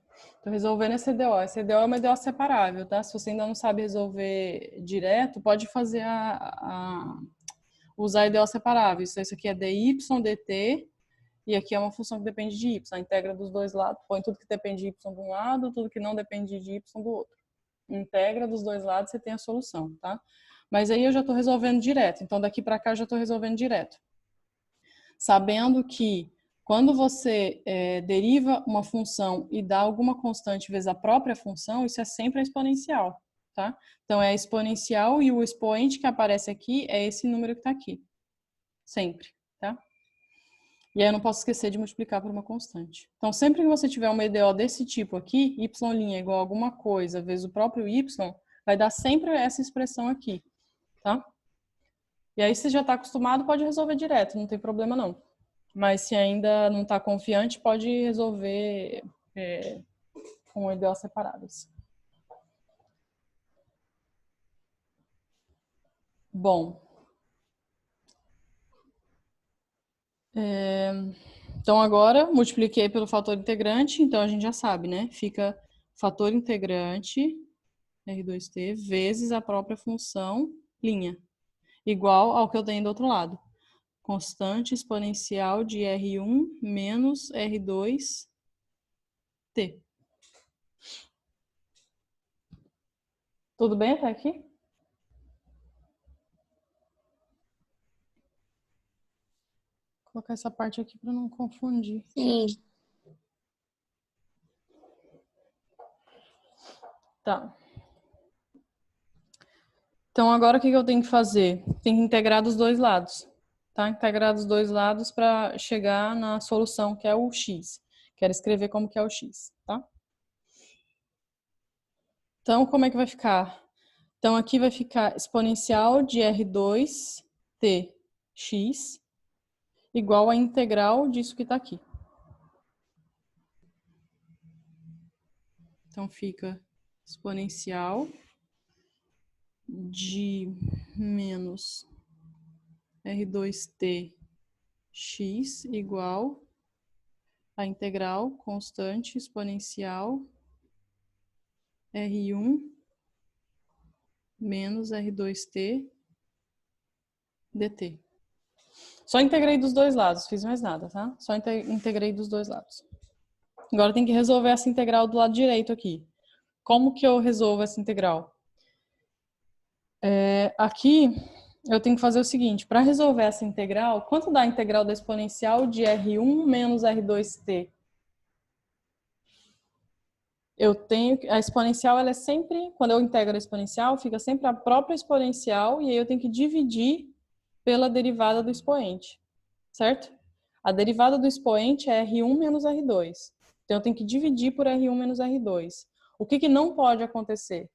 Tô resolvendo essa EDO. Essa EDO é uma EDO separável, tá? Se você ainda não sabe resolver direto, pode fazer usar a EDO separável. Isso aqui é dy, dt, e aqui é uma função que depende de y. A integra dos dois lados, põe tudo que depende de y de um lado, tudo que não depende de y do outro. Integra dos dois lados, você tem a solução, tá? Mas aí eu já tô resolvendo direto. Então, daqui para cá, eu já tô resolvendo direto. Sabendo que quando você deriva uma função e dá alguma constante vezes a própria função, isso é sempre a exponencial, tá? Então, é a exponencial e o expoente que aparece aqui é esse número que está aqui. Sempre, tá? E aí eu não posso esquecer de multiplicar por uma constante. Então, sempre que você tiver uma EDO desse tipo aqui, y' é igual a alguma coisa vezes o próprio y, vai dar sempre essa expressão aqui, tá? E aí, se já está acostumado, pode resolver direto, não tem problema não. Mas se ainda não está confiante, pode resolver com EDO separadas. Bom. Então, agora, multipliquei pelo fator integrante, então a gente já sabe, né? Fica fator integrante, R2t, vezes a própria função linha, igual ao que eu tenho do outro lado. Constante exponencial de R1 menos R2t. Tudo bem até aqui? Vou colocar essa parte aqui para não confundir. Sim. Tá. Então, agora o que eu tenho que fazer? Tem que integrar dos dois lados. Tá? Integrar dos dois lados para chegar na solução, que é o x. Quero escrever como que é o x, tá? Então, como é que vai ficar? Então, aqui vai ficar exponencial de R2tx igual a integral disso que está aqui. Então, fica exponencial de menos R2tx igual a integral constante exponencial R1 menos R2t dt. Só integrei dos dois lados, fiz mais nada, tá? Só integrei dos dois lados. Agora tem que resolver essa integral do lado direito aqui. Como que eu resolvo essa integral? Aqui eu tenho que fazer o seguinte, para resolver essa integral, quanto dá a integral da exponencial de R1 menos R2t? Eu tenho a exponencial, ela é sempre, quando eu integro a exponencial, fica sempre a própria exponencial e aí eu tenho que dividir pela derivada do expoente, certo? A derivada do expoente é R1 menos R2. Então eu tenho que dividir por R1 menos R2. O que não pode acontecer?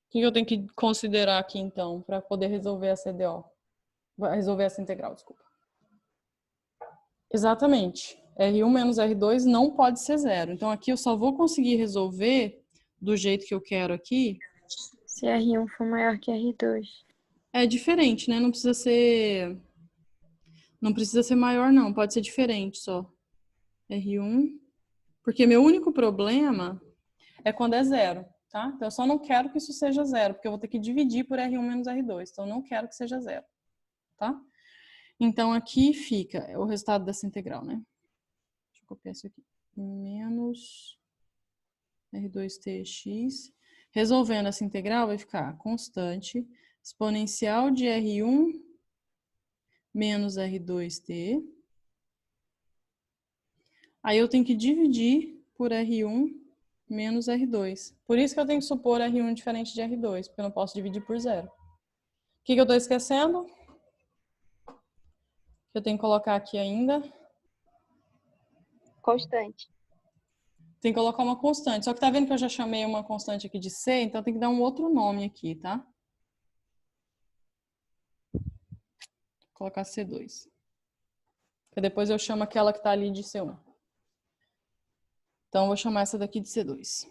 O que eu tenho que considerar aqui então para poder resolver essa EDO? Resolver essa integral, desculpa. Exatamente. R1 menos R2 não pode ser zero. Então, aqui eu só vou conseguir resolver do jeito que eu quero aqui. Se R1 for maior que R2. É diferente, né? Não precisa ser maior, não. Pode ser diferente só. R1. Porque meu único problema é quando é zero, tá? Então, eu só não quero que isso seja zero, porque eu vou ter que dividir por R1 menos R2. Então, eu não quero que seja zero, tá? Então, aqui fica o resultado dessa integral, né? Deixa eu copiar isso aqui. Menos R2tx. Resolvendo essa integral, vai ficar constante exponencial de R1 menos R2t. Aí eu tenho que dividir por R1 menos R2. Por isso que eu tenho que supor R1 diferente de R2, porque eu não posso dividir por zero. O que eu estou esquecendo? Eu tenho que colocar aqui ainda. Constante. Tem que colocar uma constante. Só que tá vendo que eu já chamei uma constante aqui de C, então tem que dar um outro nome aqui, tá? Vou colocar C2. Porque depois eu chamo aquela que tá ali de C1. Então, eu vou chamar essa daqui de C2.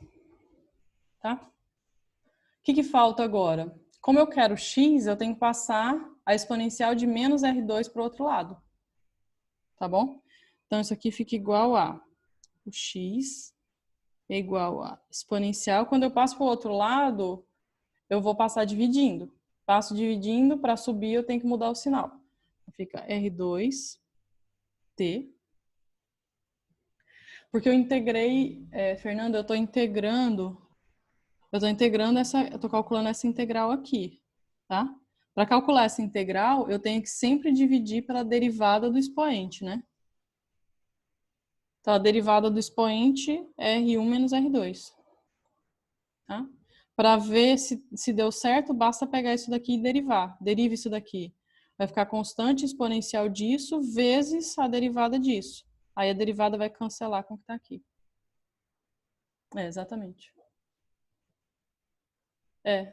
Tá? O que falta agora? Como eu quero x, eu tenho que passar a exponencial de menos R2 para o outro lado. Tá bom? Então, isso aqui fica igual a o x é igual a exponencial. Quando eu passo para o outro lado, eu vou passar dividindo. Passo dividindo, para subir eu tenho que mudar o sinal. Fica R2T. Porque eu integrei, Fernanda, eu estou calculando essa integral aqui, tá? Para calcular essa integral, eu tenho que sempre dividir pela derivada do expoente, né? Então, a derivada do expoente é R1 menos R2. Tá? Para ver se deu certo, basta pegar isso daqui e derivar. Deriva isso daqui. Vai ficar constante exponencial disso vezes a derivada disso. Aí a derivada vai cancelar com o que está aqui. Exatamente.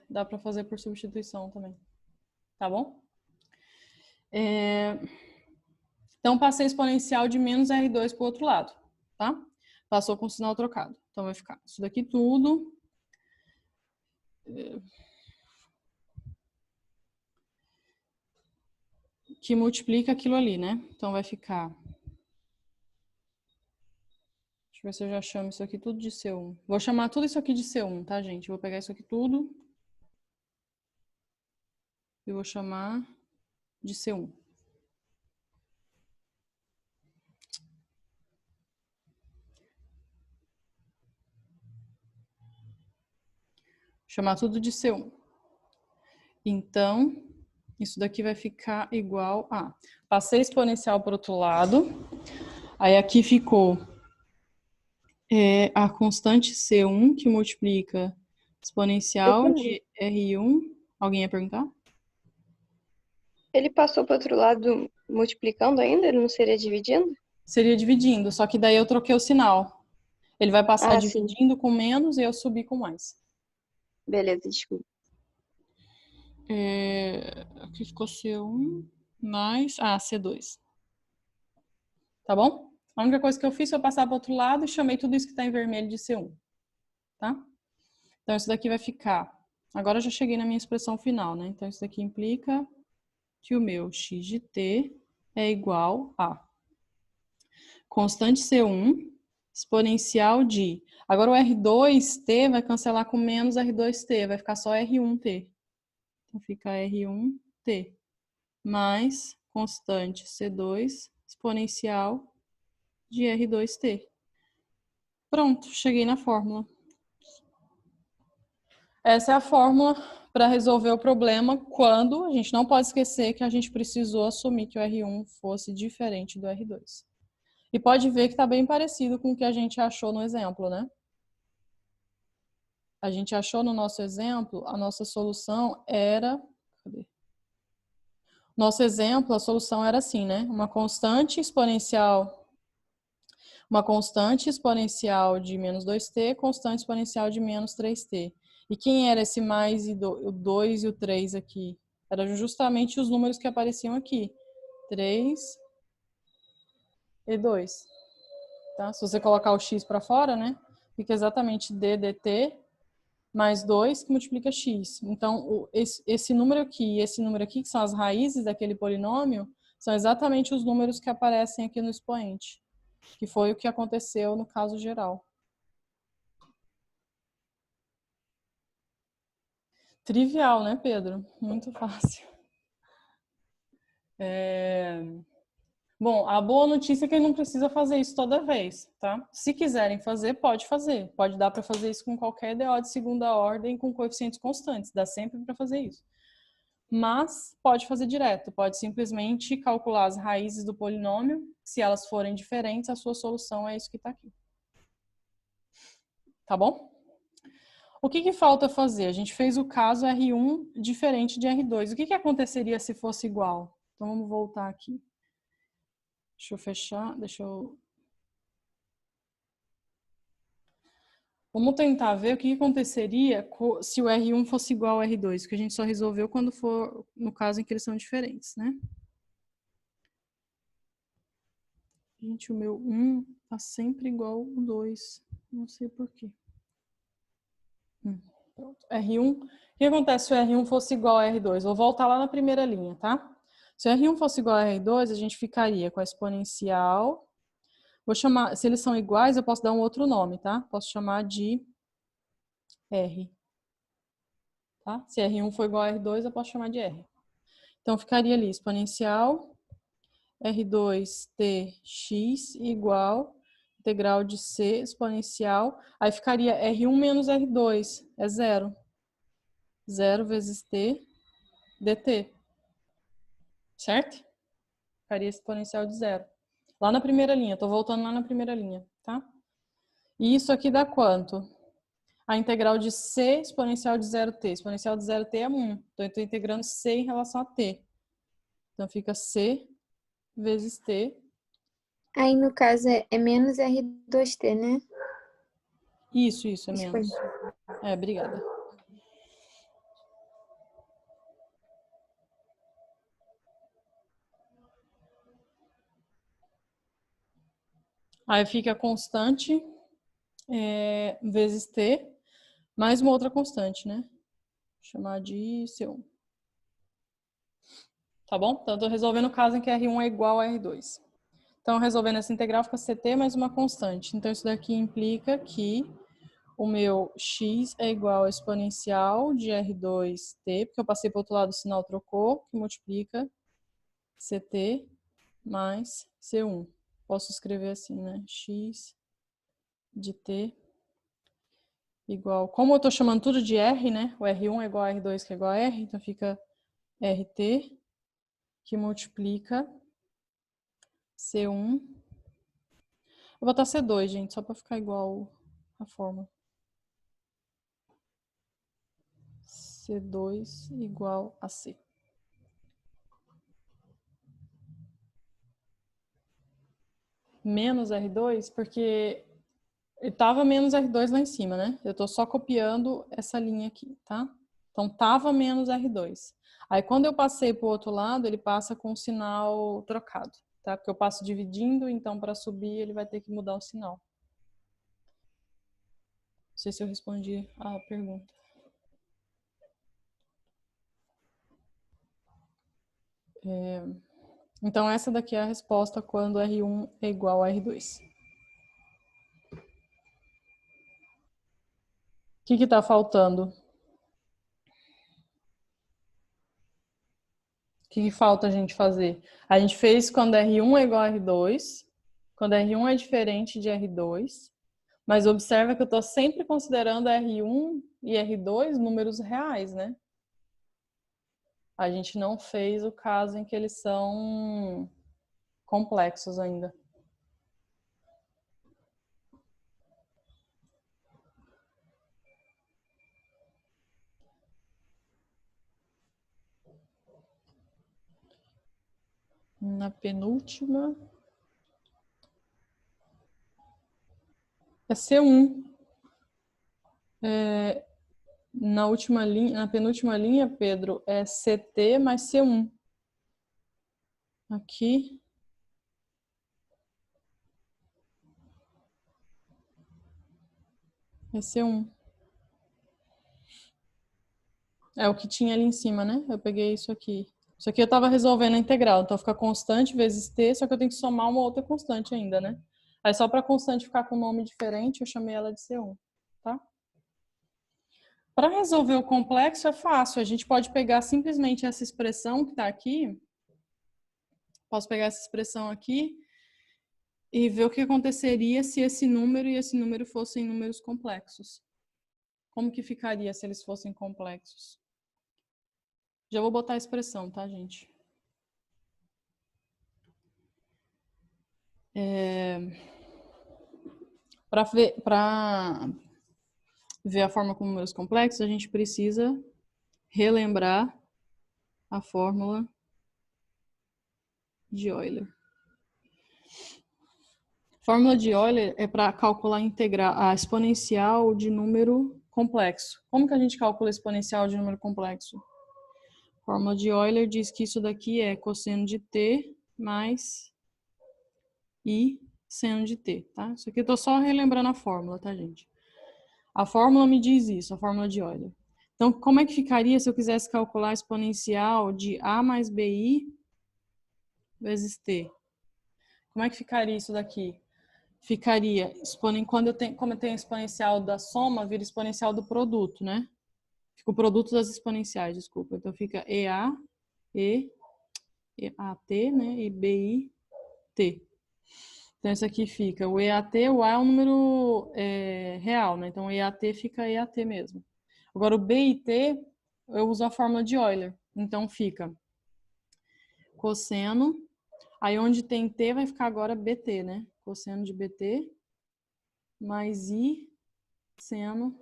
Dá para fazer por substituição também. Tá bom? Então, passei exponencial de menos R2 para o outro lado. Tá? Passou com o sinal trocado. Então, vai ficar isso daqui tudo. Que multiplica aquilo ali, né? Então, vai ficar... Deixa eu ver se eu já chamo isso aqui tudo de C1. Vou chamar tudo isso aqui de C1, tá, gente? Vou pegar isso aqui tudo. E vou chamar de C1. Chamar tudo de C1. Então, isso daqui vai ficar igual a... Passei exponencial para o outro lado. Aí aqui ficou a constante C1, que multiplica exponencial de R1. Alguém ia perguntar? Ele passou para o outro lado multiplicando ainda? Ele não seria dividindo? Seria dividindo, só que daí eu troquei o sinal. Ele vai passar Sim. dividindo com menos e eu subir com mais. Beleza, desculpa. Aqui ficou C1 mais... C2. Tá bom? A única coisa que eu fiz foi passar para o outro lado e chamei tudo isso que está em vermelho de C1. Tá? Então, isso daqui vai ficar... Agora eu já cheguei na minha expressão final, né? Então, isso daqui implica que o meu x de t é igual a constante C1 exponencial de... Agora o R2t vai cancelar com menos R2t, vai ficar só R1t. Então, fica R1t mais constante C2 exponencial de R2t. Pronto, cheguei na fórmula. Essa é a fórmula para resolver o problema quando a gente não pode esquecer que a gente precisou assumir que o R1 fosse diferente do R2. E pode ver que está bem parecido com o que a gente achou no exemplo, né? A gente achou no nosso exemplo, a nossa solução era... Cadê? Nosso exemplo, a solução era assim, né? Uma constante exponencial de menos 2t, constante exponencial de menos 3t. E quem era esse mais o 2 e o 3 aqui? Eram justamente os números que apareciam aqui. 3 E2. Tá? Se você colocar o x para fora, né? Fica exatamente d dt mais 2 que multiplica x. Então, esse número aqui e esse número aqui, que são as raízes daquele polinômio, são exatamente os números que aparecem aqui no expoente, que foi o que aconteceu no caso geral. Trivial, né, Pedro? Muito fácil. Bom, a boa notícia é que não precisa fazer isso toda vez, tá? Se quiserem fazer, pode fazer. Pode dar para fazer isso com qualquer EDO de segunda ordem com coeficientes constantes. Dá sempre para fazer isso. Mas pode fazer direto. Pode simplesmente calcular as raízes do polinômio. Se elas forem diferentes, a sua solução é isso que está aqui. Tá bom? O que falta fazer? A gente fez o caso R1 diferente de R2. O que aconteceria se fosse igual? Então, vamos voltar aqui. Deixa eu fechar, Vamos tentar ver o que aconteceria se o R1 fosse igual ao R2, que a gente só resolveu quando for no caso em que eles são diferentes, né? Gente, o meu 1 tá sempre igual ao 2. Não sei por quê. Pronto. R1. O que acontece se o R1 fosse igual a R2? Vou voltar lá na primeira linha, tá? Se o R1 fosse igual a R2, a gente ficaria com a exponencial. Vou chamar, se eles são iguais, eu posso dar um outro nome, tá? Posso chamar de R. Tá? Se R1 for igual a R2, eu posso chamar de R. Então, ficaria ali exponencial R2tx igual integral de c exponencial. Aí ficaria R1 menos R2, é zero. 0 vezes t dt. Certo? Ficaria exponencial de zero. Lá na primeira linha, tô voltando lá na primeira linha, tá? E isso aqui dá quanto? A integral de c exponencial de 0t. Exponencial de 0t é 1. Então, eu estou integrando c em relação a t. Então, fica c vezes t. Aí, no caso, é menos R2T, né? Isso, é menos. Obrigada. Aí fica a constante vezes t, mais uma outra constante, né? Vou chamar de C1. Tá bom? Então, eu estou resolvendo o caso em que R1 é igual a R2. Então, resolvendo essa integral, fica CT mais uma constante. Então, isso daqui implica que o meu x é igual a exponencial de R2t, porque eu passei para o outro lado, o sinal trocou, que multiplica CT mais C1. Posso escrever assim, né? X de t igual... Como eu estou chamando tudo de R, né? O R1 é igual a R2, que é igual a R, então fica RT, que multiplica C1. Vou botar C2, gente, só para ficar igual a fórmula. C2 igual a C. Menos R2, porque estava menos R2 lá em cima, né? Eu estou só copiando essa linha aqui, tá? Então, estava menos R2. Aí, quando eu passei para o outro lado, ele passa com o sinal trocado, tá? Porque eu passo dividindo, então, para subir, ele vai ter que mudar o sinal. Não sei se eu respondi a pergunta. Então, essa daqui é a resposta quando R1 é igual a R2. O que está faltando? O que falta a gente fazer? A gente fez quando R1 é igual a R2, quando R1 é diferente de R2, mas observa que eu estou sempre considerando R1 e R2 números reais, né? A gente não fez o caso em que eles são complexos ainda. Na penúltima é C1. Na última linha, na penúltima linha, Pedro, é CT mais C1. Aqui É C1. É o que tinha ali em cima, né? Eu peguei isso aqui. Isso aqui eu estava resolvendo a integral. Então fica constante vezes t, só que eu tenho que somar uma outra constante ainda, né? Aí só para a constante ficar com um nome diferente, eu chamei ela de C1, tá? Para resolver o complexo é fácil. A gente pode pegar simplesmente essa expressão que está aqui. Posso pegar essa expressão aqui e ver o que aconteceria se esse número e esse número fossem números complexos. Como que ficaria se eles fossem complexos? Já vou botar a expressão, tá, gente? Para ver a forma com números complexos, a gente precisa relembrar a fórmula de Euler. A fórmula de Euler é para calcular a exponencial de número complexo. Como que a gente calcula a exponencial de número complexo? A fórmula de Euler diz que isso daqui é cosseno de t mais i seno de t, tá? Isso aqui eu tô só relembrando a fórmula, tá, gente? A fórmula me diz isso, a fórmula de Euler. Então, como é que ficaria se eu quisesse calcular a exponencial de a mais bi vezes t? Como é que ficaria isso daqui? Ficaria, como eu tenho exponencial da soma, vira exponencial do produto, né? Fica o produto das exponenciais, desculpa. Então, fica EA, EAT, né? E BI, T. Então, isso aqui fica o EAT, o A é um número real, né? Então, o EAT fica EAT mesmo. Agora, o B e T, eu uso a fórmula de Euler. Então, fica cosseno. Aí, onde tem T, vai ficar agora BT, né? Cosseno de BT mais I seno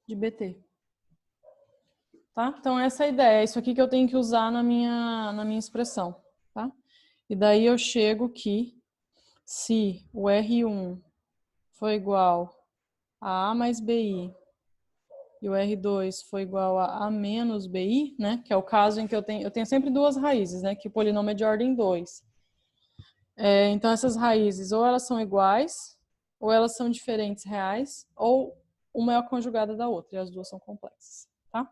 de BT. Tá? Então, essa é a ideia. É isso aqui que eu tenho que usar na minha expressão. Tá? E daí eu chego que se o R1 for igual a mais BI e o R2 for igual a menos BI, né? Que é o caso em que eu tenho sempre duas raízes, né? Que o polinômio é de ordem 2. Então, essas raízes ou elas são iguais, ou elas são diferentes reais, ou uma é a conjugada da outra, e as duas são complexas, tá?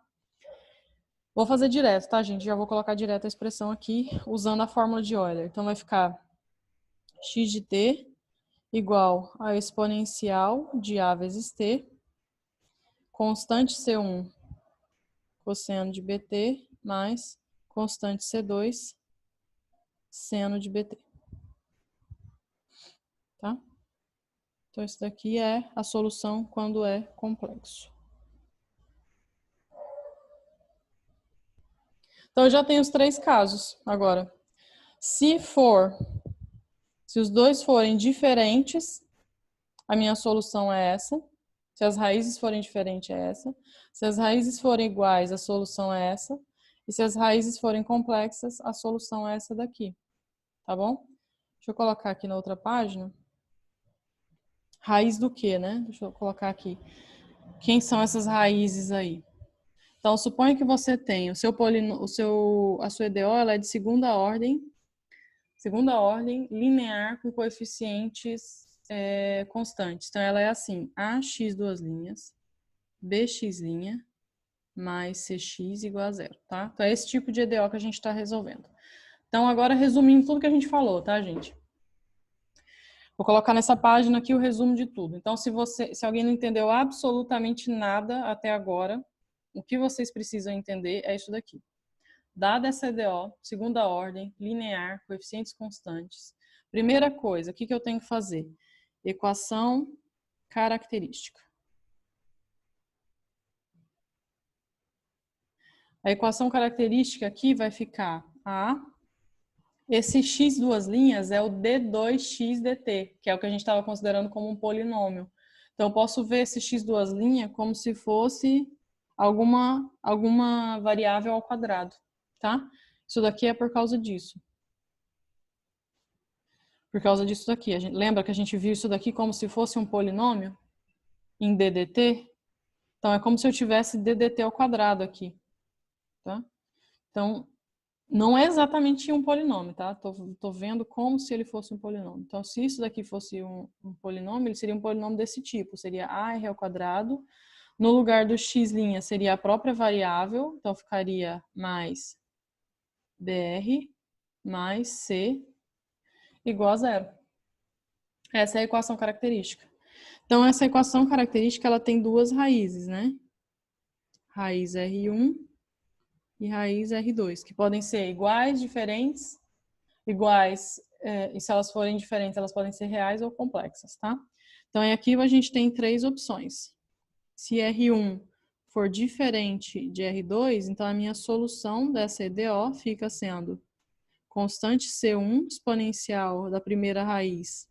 Vou fazer direto, tá, gente? Já vou colocar direto a expressão aqui, usando a fórmula de Euler. Então, vai ficar x de t igual a exponencial de a vezes t, constante C1 cosseno de BT, mais constante C2 seno de BT. Tá? Então, isso daqui é a solução quando é complexo. Então, eu já tenho os três casos agora. Se os dois forem diferentes, a minha solução é essa. Se as raízes forem diferentes, é essa. Se as raízes forem iguais, a solução é essa. E se as raízes forem complexas, a solução é essa daqui. Tá bom? Deixa eu colocar aqui na outra página. Raiz do quê, né? Deixa eu colocar aqui. Quem são essas raízes aí? Então, suponha que você tem a sua EDO ela é de segunda ordem, linear com coeficientes constantes. Então, ela é assim, AX duas linhas, BX linha, mais CX igual a zero, tá? Então, é esse tipo de EDO que a gente está resolvendo. Então, agora, resumindo tudo que a gente falou, tá, gente? Vou colocar nessa página aqui o resumo de tudo. Então, se alguém não entendeu absolutamente nada até agora, o que vocês precisam entender é isso daqui. Dada essa EDO, segunda ordem, linear, coeficientes constantes. Primeira coisa, o que eu tenho que fazer? Equação característica. A equação característica aqui vai ficar esse x duas linhas é o d2x dt, que é o que a gente estava considerando como um polinômio. Então, eu posso ver esse x duas linhas como se fosse alguma variável ao quadrado, tá? Isso daqui é por causa disso. Por causa disso daqui. Lembra que a gente viu isso daqui como se fosse um polinômio em ddt? Então, é como se eu tivesse ddt ao quadrado aqui, tá? Então, Não é exatamente um polinômio, tá? Tô vendo como se ele fosse um polinômio. Então, se isso daqui fosse um polinômio, ele seria um polinômio desse tipo. Seria AR ao quadrado. No lugar do x' seria a própria variável. Então, ficaria mais BR mais C igual a zero. Essa é a equação característica. Então, essa equação característica, ela tem duas raízes, né? Raiz R1 e raiz R2, que podem ser iguais, diferentes, iguais, e se elas forem diferentes, elas podem ser reais ou complexas, tá? Então, aqui a gente tem três opções. Se R1 for diferente de R2, então a minha solução dessa EDO fica sendo constante C1 exponencial da primeira raiz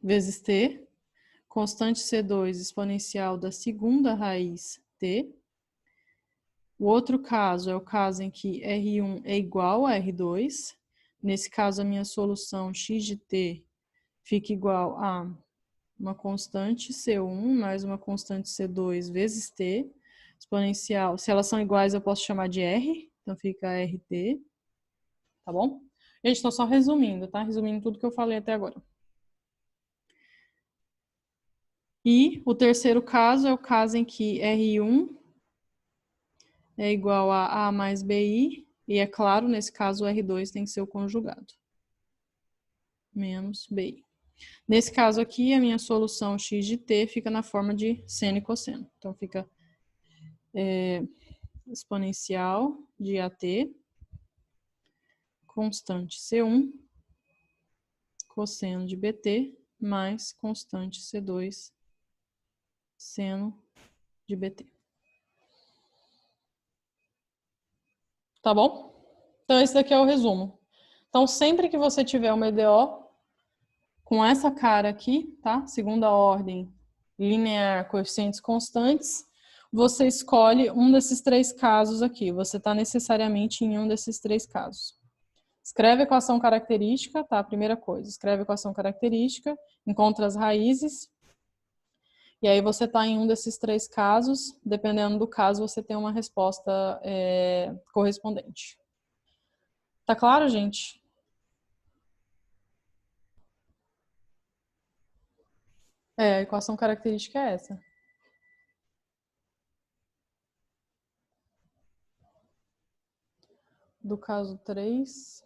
vezes T, constante C2 exponencial da segunda raiz T. O outro caso é o caso em que R1 é igual a R2. Nesse caso, a minha solução x de t fica igual a uma constante C1 mais uma constante C2 vezes t, exponencial. Se elas são iguais, eu posso chamar de R, então fica RT, tá bom? Gente, estou só resumindo, tá? Resumindo tudo que eu falei até agora. E o terceiro caso é o caso em que R1 é igual a mais BI, e é claro, nesse caso o R2 tem que ser o conjugado. Menos BI. Nesse caso aqui, a minha solução x de t fica na forma de seno e cosseno. Então, fica exponencial de AT, constante C1, cosseno de BT, mais constante C2, seno de BT. Tá bom? Então, esse daqui é o resumo. Então, sempre que você tiver uma EDO com essa cara aqui, tá? Segunda ordem, linear, coeficientes constantes, você escolhe um desses três casos aqui. Você está necessariamente em um desses três casos. Escreve a equação característica, tá? Primeira coisa, escreve a equação característica, encontra as raízes, e aí você está em um desses três casos. Dependendo do caso, você tem uma resposta correspondente. Tá claro, gente? A equação característica é essa. Do caso 3.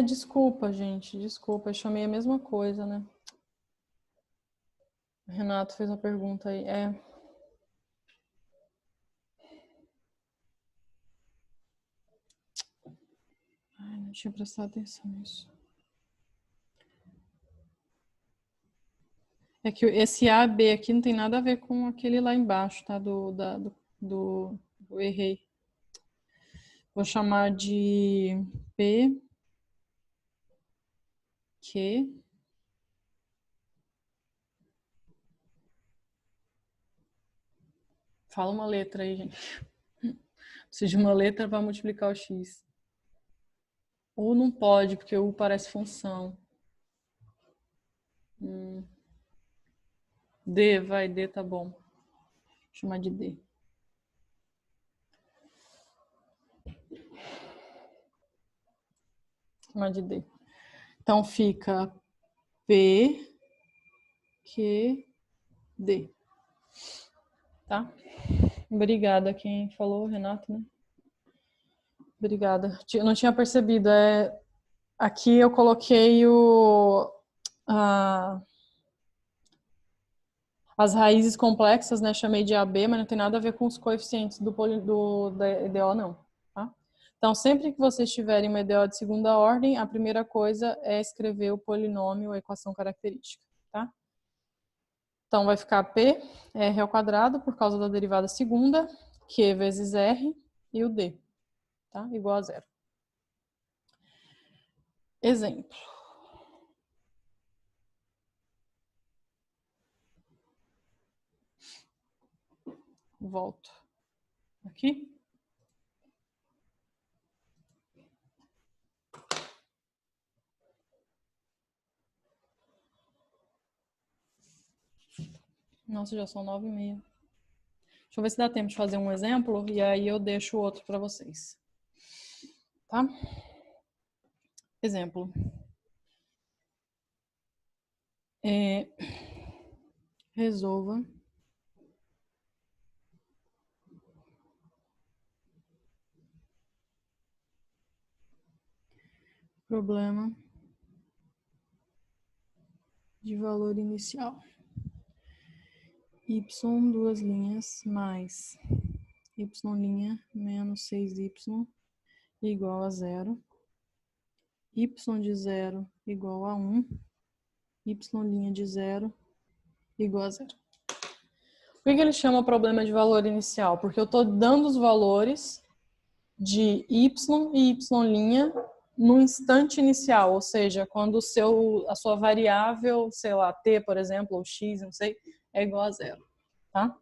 Desculpa, gente. Desculpa, eu chamei a mesma coisa, né? O Renato fez uma pergunta aí. Não tinha prestado atenção nisso. É que esse A, B aqui não tem nada a ver com aquele lá embaixo, tá? Eu errei. Vou chamar de P, Q, fala uma letra aí, gente. Preciso de uma letra para multiplicar o X. U não pode, porque U parece função. D, vai, D tá bom. Vou chamar de D. Chamar de D. Então fica P, Q, D. Tá? Obrigada a quem falou, Renato, né? Obrigada. Eu não tinha percebido. Aqui eu coloquei as raízes complexas, né? Chamei de AB, mas não tem nada a ver com os coeficientes da EDO, não. Tá? Então, sempre que vocês tiverem uma EDO de segunda ordem, a primeira coisa é escrever o polinômio, a equação característica. Tá? Então, vai ficar P, R ao quadrado, por causa da derivada segunda, Q vezes R, e o D, tá? Igual a zero. Exemplo. Volto aqui. Nossa, já são 9h30. Deixa eu ver se dá tempo de fazer um exemplo e aí eu deixo o outro para vocês. Tá? Exemplo. Resolva problema de valor inicial. Y, duas linhas, mais Y' menos 6Y igual a 0. Y de 0 igual a 1. Y' de 0 igual a 0. Por que ele chama problema de valor inicial? Porque eu estou dando os valores de Y e Y' no instante inicial, ou seja, quando a sua variável, sei lá, t, por exemplo, ou x, não sei, é igual a 0, tá?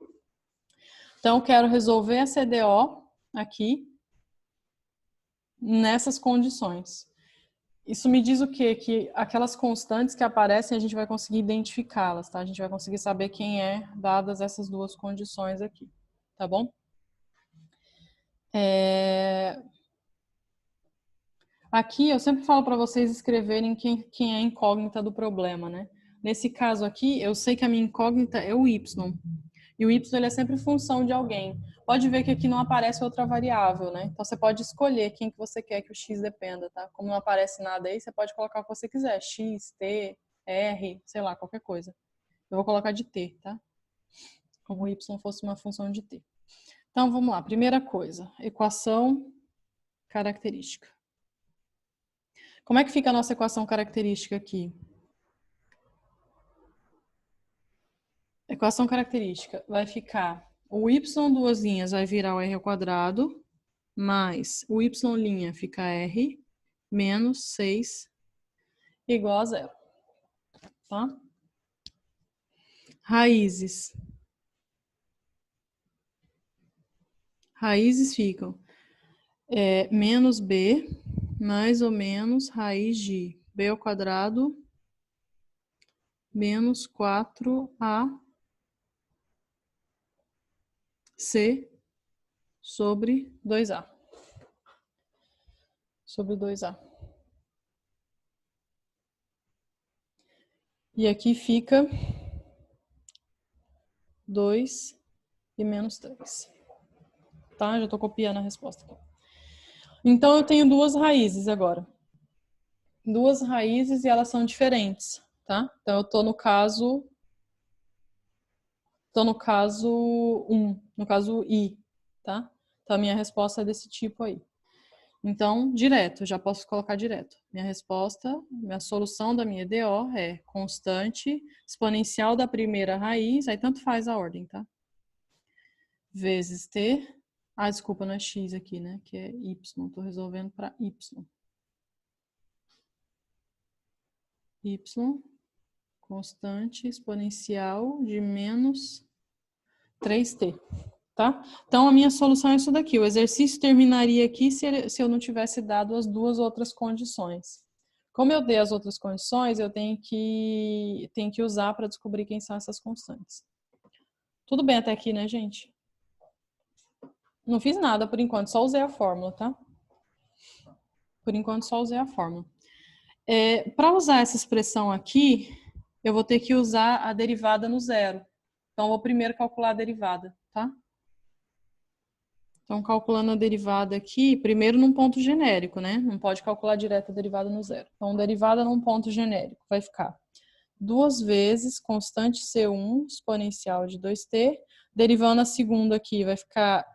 Então, eu quero resolver a CDO aqui nessas condições. Isso me diz o quê? Que aquelas constantes que aparecem, a gente vai conseguir identificá-las, tá? A gente vai conseguir saber quem é, dadas essas duas condições aqui, tá bom? Aqui, eu sempre falo para vocês escreverem quem é a incógnita do problema, né? Nesse caso aqui, eu sei que a minha incógnita é o Y. E o Y ele é sempre função de alguém. Pode ver que aqui não aparece outra variável, né? Então, você pode escolher quem que você quer que o X dependa, tá? Como não aparece nada aí, você pode colocar o que você quiser. X, T, R, sei lá, qualquer coisa. Eu vou colocar de T, tá? Como o Y fosse uma função de T. Então, vamos lá. Primeira coisa, equação característica. Como é que fica a nossa equação característica aqui? Equação característica vai ficar o y duas linhas vai virar o r ao quadrado, mais o y' fica r, menos 6 igual a 0. Tá? Raízes. Raízes ficam menos b, mais ou menos raiz de b ao quadrado, menos 4ac sobre 2a. Sobre 2a. E aqui fica 2 e menos 3. Tá? Já estou copiando a resposta aqui. Então, eu tenho duas raízes agora. Duas raízes e elas são diferentes, tá? Então, eu estou no caso 1, no caso I, tá? Então, a minha resposta é desse tipo aí. Então, direto, já posso colocar direto. Minha resposta, minha solução da minha EDO é constante exponencial da primeira raiz, aí tanto faz a ordem, tá? Vezes T. Ah, desculpa, não é X aqui, né? Que é Y. Estou resolvendo para Y. Y, constante exponencial de menos 3T. Tá? Então, a minha solução é isso daqui. O exercício terminaria aqui se eu não tivesse dado as duas outras condições. Como eu dei as outras condições, eu tenho que usar para descobrir quem são essas constantes. Tudo bem até aqui, né, gente? Não fiz nada por enquanto, só usei a fórmula, tá? Por enquanto, só usei a fórmula. Para usar essa expressão aqui, eu vou ter que usar a derivada no zero. Então, eu vou primeiro calcular a derivada, tá? Então, calculando a derivada aqui, primeiro num ponto genérico, né? Não pode calcular direto a derivada no zero. Então, derivada num ponto genérico vai ficar 2 vezes constante C1 exponencial de 2t. Derivando a segunda aqui, vai ficar...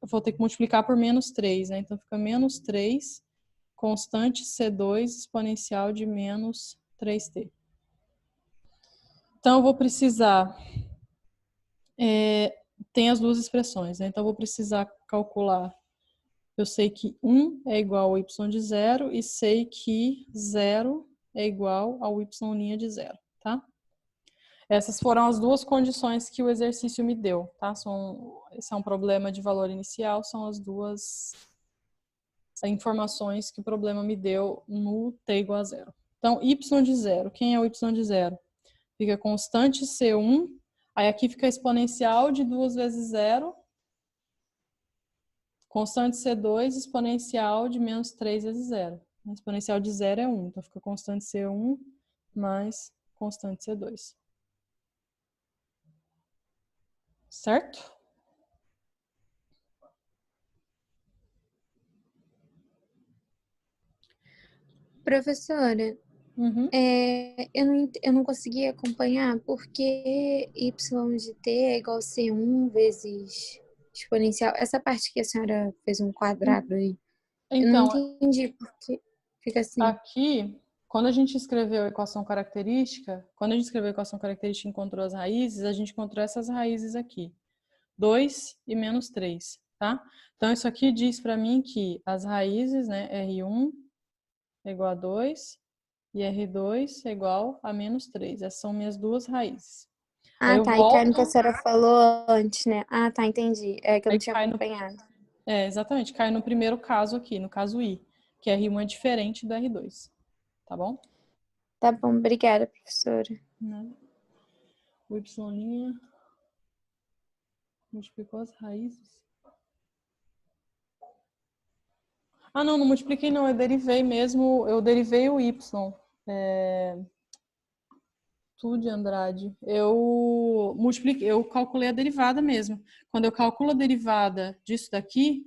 Eu vou ter que multiplicar por menos 3, né? Então, fica menos 3 constante C2 exponencial de menos 3t. Então, eu vou precisar... tem as duas expressões, né? Então, eu vou precisar calcular. Eu sei que 1 é igual ao y de 0 e sei que 0 é igual ao y' de 0, tá? Essas foram as duas condições que o exercício me deu, tá? Esse é um problema de valor inicial, são as duas informações que o problema me deu no t igual a 0. Então, y de 0, quem é o y de 0? Fica constante C1, Aí aqui fica a exponencial de 2 vezes 0, constante C2, exponencial de menos 3 vezes 0. A exponencial de 0 é 1, então fica constante C1 mais constante C2. Certo? Professora, Uhum. eu não consegui acompanhar porque y de t é igual a C1 vezes exponencial. Essa parte que a senhora fez um quadrado aí, eu não Então, entendi porque fica assim. aqui, quando a gente escreveu a equação característica, e encontrou as raízes, a gente encontrou essas raízes aqui. 2 e menos 3, tá? Então, isso aqui diz para mim que as raízes, né, R1 é igual a 2 e R2 é igual a menos 3. Essas são minhas duas raízes. Aí Ah, eu tá. E cai no volto, que a senhora falou antes, né? Ah, tá, entendi. É que eu aí não tinha cai no... acompanhado. exatamente, cai no primeiro caso aqui, no caso I, que R1 é diferente do R2, tá bom? Tá bom, obrigada, professora. Né? O Y' multiplicou as raízes. Ah, não multipliquei não, eu derivei mesmo, eu derivei o Y. Tudo de Andrade. Eu calculei a derivada mesmo. Quando eu calculo a derivada disso daqui,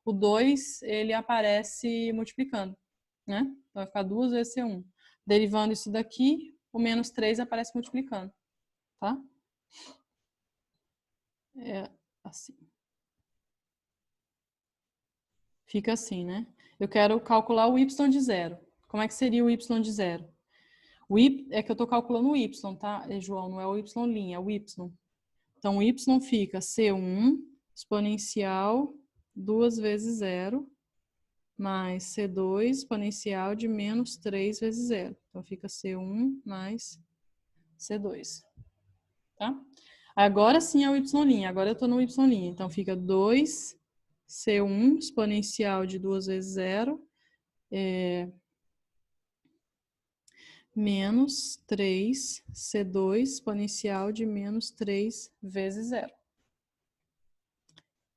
o 2, ele aparece multiplicando, né? Então vai ficar 2 vezes C1. Derivando isso daqui, o menos 3 aparece multiplicando, tá? É assim. Fica assim, né? Eu quero calcular o Y de 0. Como é que seria o Y de 0? É que eu estou calculando o Y, tá, João? Não é o Y', é o Y. Então, o Y fica C1 exponencial 2 vezes 0 mais C2 exponencial de menos 3 vezes 0. Então, fica C1 mais C2. Tá? Agora sim é o Y'. Agora eu estou no Y'. Então, fica 2 C1 exponencial de 2 vezes 0 menos 3 C2 exponencial de menos 3 vezes 0.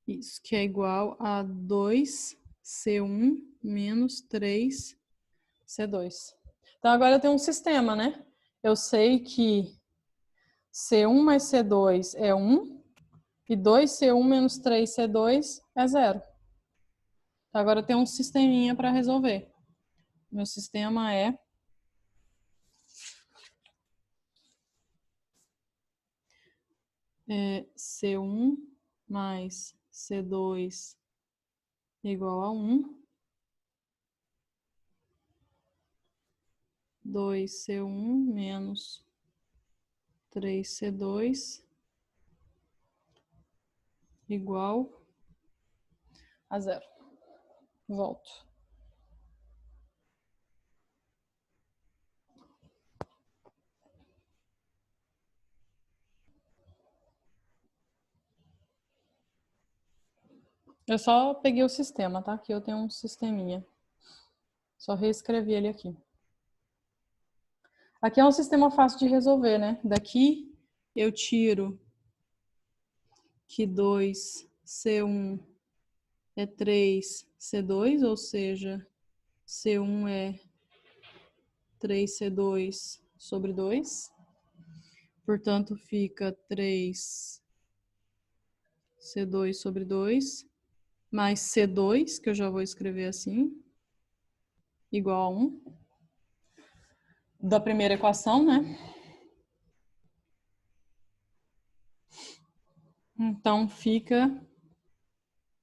Isso, que é igual a 2C1 menos 3C2. Então, agora eu tenho um sistema, né? Eu sei que C1 mais C2 é 1 e 2C1 menos 3C2 é 0. Então, agora eu tenho um sisteminha para resolver. Meu sistema é C1 mais C2 igual a 1. 2C1 menos 3C2 igual a 0. Volto. Eu só peguei o sistema, tá? Aqui eu tenho um sisteminha. Só reescrevi ele aqui. Aqui é um sistema fácil de resolver, né? Daqui eu tiro que 2C1 é 3C2, ou seja, C1 é 3C2 sobre 2. Portanto, fica 3C2 sobre 2, mais C2, que eu já vou escrever assim, igual a 1. Da primeira equação, né? Então, fica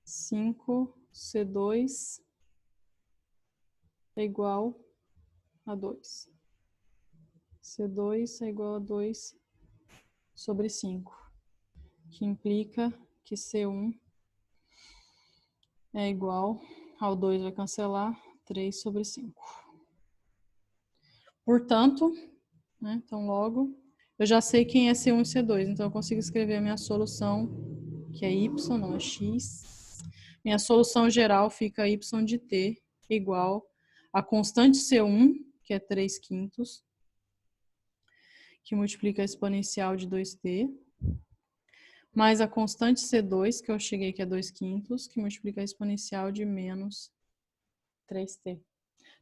5C2 é igual a 2. C2 é igual a 2 sobre 5, que implica que C1 é igual ao 2 vai cancelar, 3 sobre 5. Portanto, né, então logo, eu já sei quem é C1 e C2, então eu consigo escrever a minha solução, que é Y, não é X. Minha solução geral fica Y de T igual a constante C1, que é 3/5, que multiplica a exponencial de 2T, mais a constante C2, que eu cheguei que é 2/5, que multiplica a exponencial de menos 3t.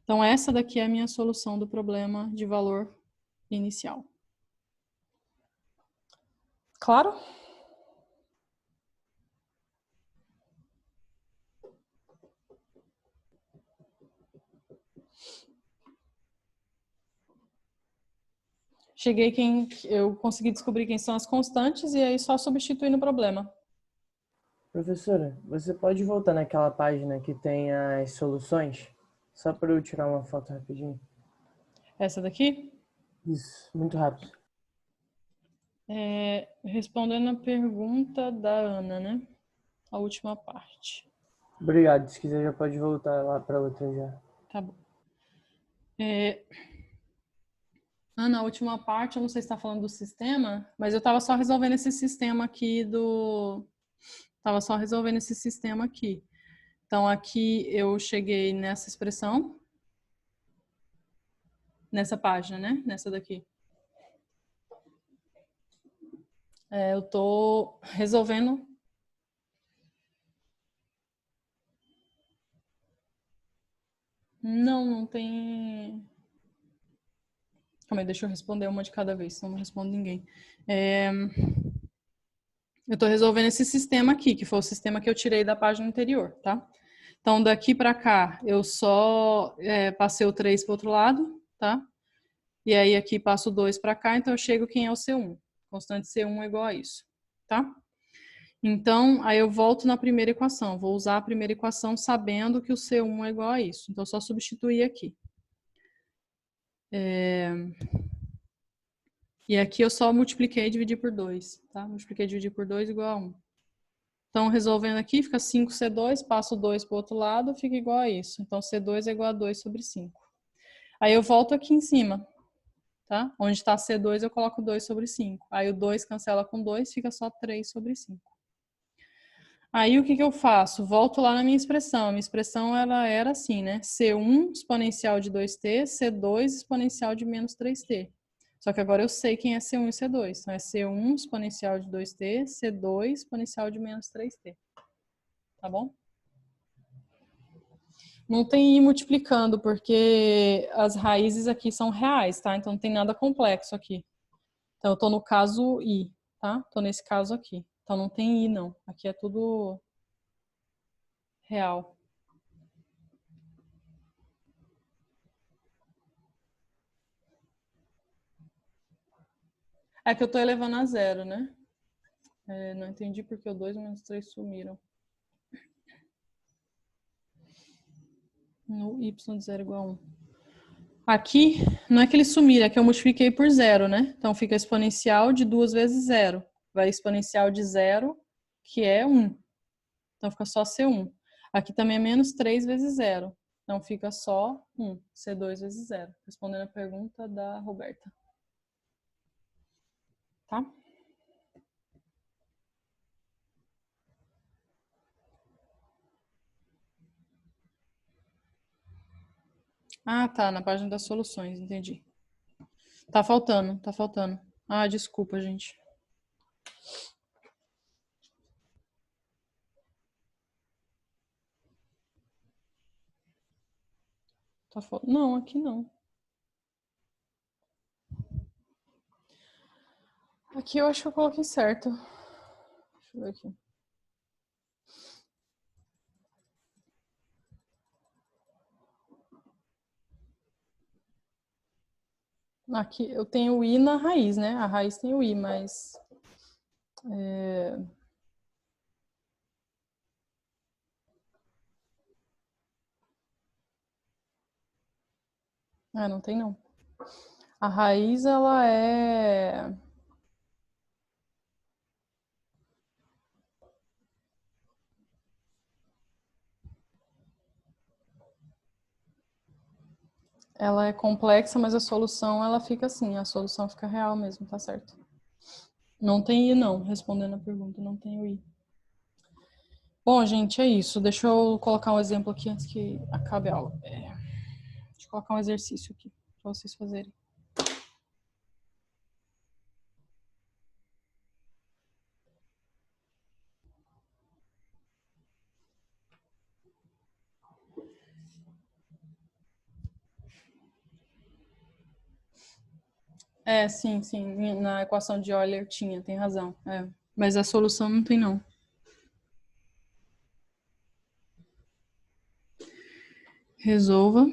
Então, essa daqui é a minha solução do problema de valor inicial. Claro? Eu consegui descobrir quem são as constantes e aí só substituir no problema. Professora, você pode voltar naquela página que tem as soluções? Só para eu tirar uma foto rapidinho. Essa daqui? Isso, muito rápido. Respondendo a pergunta da Ana, né? A última parte. Obrigado, se quiser já pode voltar lá para outra já. Tá bom. Ana, a última parte, eu não sei se está falando do sistema, mas eu estava só resolvendo esse sistema aqui Estava só resolvendo esse sistema aqui. Então, aqui eu cheguei nessa expressão, nessa página, né? Nessa daqui. Eu estou resolvendo. Não tem. Calma aí, deixa eu responder uma de cada vez, senão não respondo ninguém. Eu estou resolvendo esse sistema aqui, que foi o sistema que eu tirei da página anterior, tá? Então, daqui para cá, eu só passei o 3 para o outro lado, tá? E aí, aqui passo o 2 para cá, então eu chego quem é o C1. Constante C1 é igual a isso, tá? Então, aí eu volto na primeira equação. Vou usar a primeira equação sabendo que o C1 é igual a isso. Então, só substituir aqui. E aqui eu só multipliquei e dividi por 2, tá? Multipliquei e dividi por 2 igual a 1. Então, resolvendo aqui, fica 5C2, passo o 2 para o outro lado, fica igual a isso. Então, C2 é igual a 2 sobre 5. Aí eu volto aqui em cima, tá? Onde está C2, eu coloco 2 sobre 5. Aí o 2 cancela com 2, fica só 3 sobre 5. Aí o que eu faço? Volto lá na minha expressão. A minha expressão ela era assim, né? C1 exponencial de 2t, C2 exponencial de menos 3t. Só que agora eu sei quem é C1 e C2. Então é C1 exponencial de 2t, C2 exponencial de menos 3t. Tá bom? Não tem I multiplicando, porque as raízes aqui são reais, tá? Então não tem nada complexo aqui. Então eu tô no caso I, tá? Tô nesse caso aqui. Então não tem I, não. Aqui é tudo real. É que eu tô elevando a zero, né? Não entendi porque o 2 e o menos 3 sumiram. No y de 0 igual a 1. Aqui, não é que eles sumiram, é que eu multipliquei por zero, né? Então fica exponencial de 2 vezes zero. Vai exponencial de zero, que é 1. Então fica só C1. Aqui também é menos 3 vezes zero. Então fica só 1, C2 vezes zero. Respondendo a pergunta da Roberta. Tá? Ah, tá, na página das soluções, entendi. Tá faltando, tá faltando. Ah, desculpa, gente. Não, aqui não. Aqui eu acho que eu coloquei certo. Deixa eu ver aqui. Aqui eu tenho o I na raiz, né? A raiz tem o I, mas... não tem não. A raiz, ela é... Ela é complexa, mas a solução, ela fica assim. A solução fica real mesmo, tá certo? Não tem I, não. Respondendo a pergunta, não tem o I. Bom, gente, é isso. Deixa eu colocar um exemplo aqui antes que acabe a aula. Deixa eu colocar um exercício aqui para vocês fazerem. Sim, sim. Na equação de Euler tinha, tem razão. Mas a solução não tem, não. Resolva.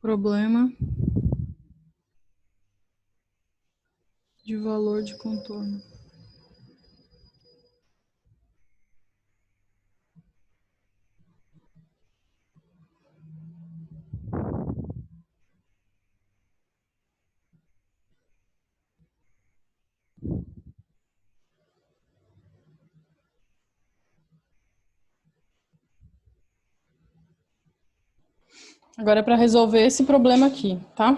Problema de valor de contorno. Agora é para resolver esse problema aqui, tá?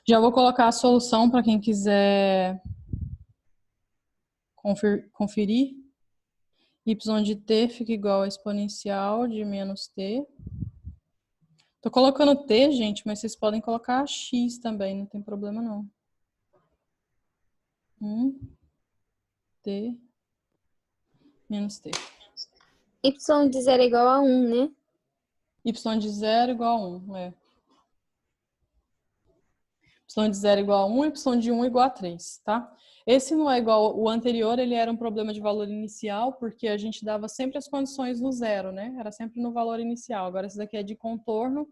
Já vou colocar a solução para quem quiser conferir. Y de t fica igual a exponencial de menos t. Tô colocando t, gente, mas vocês podem colocar x também, não tem problema não. 1t menos t. Y de 0 é igual a 1, né? Y de 0 igual a 1, Y de 0 igual a 1, Y de 1 igual a 3, tá? Esse não é igual, o anterior ele era um problema de valor inicial, porque a gente dava sempre as condições no zero, né? Era sempre no valor inicial. Agora esse daqui é de contorno,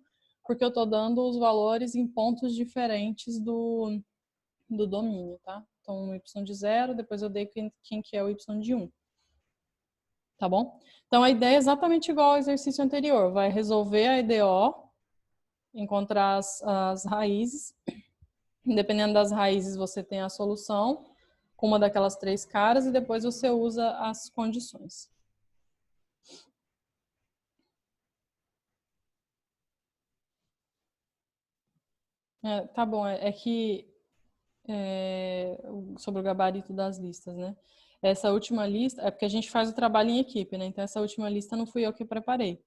porque eu tô dando os valores em pontos diferentes do domínio, tá? Então, o Y de 0, depois eu dei quem que é o Y de 1. Tá bom? Então, a ideia é exatamente igual ao exercício anterior. Vai resolver a EDO, encontrar as raízes. Dependendo das raízes, você tem a solução com uma daquelas 3 caras e depois você usa as condições. Tá bom, sobre o gabarito das listas, né? Essa última lista, é porque a gente faz o trabalho em equipe, né? Então, essa última lista não fui eu que preparei.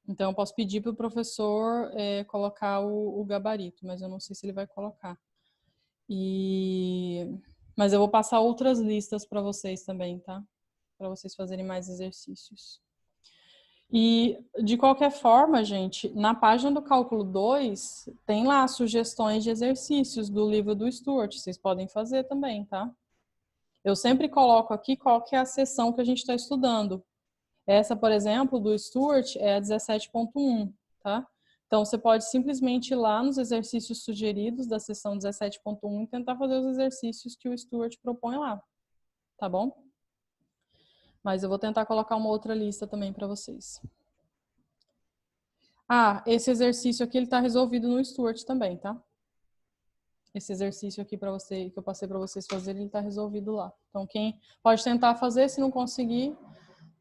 Então, eu posso pedir para o professor colocar o gabarito, mas eu não sei se ele vai colocar. Mas eu vou passar outras listas para vocês também, tá? Para vocês fazerem mais exercícios. E, de qualquer forma, gente, na página do cálculo 2, tem lá sugestões de exercícios do livro do Stuart. Vocês podem fazer também, tá? Eu sempre coloco aqui qual que é a seção que a gente está estudando. Essa, por exemplo, do Stuart é a 17.1, tá? Então, você pode simplesmente ir lá nos exercícios sugeridos da seção 17.1 e tentar fazer os exercícios que o Stuart propõe lá, tá bom? Mas eu vou tentar colocar uma outra lista também para vocês. Esse exercício aqui ele está resolvido no Stuart também, tá? Esse exercício aqui para você que eu passei para vocês fazerem, ele está resolvido lá. Então, quem pode tentar fazer, se não conseguir,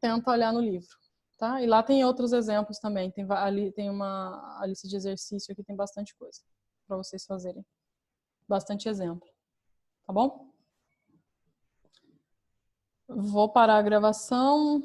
tenta olhar no livro, tá? E lá tem outros exemplos também. Tem a lista de exercício aqui, tem bastante coisa para vocês fazerem. Bastante exemplo, tá bom? Vou parar a gravação.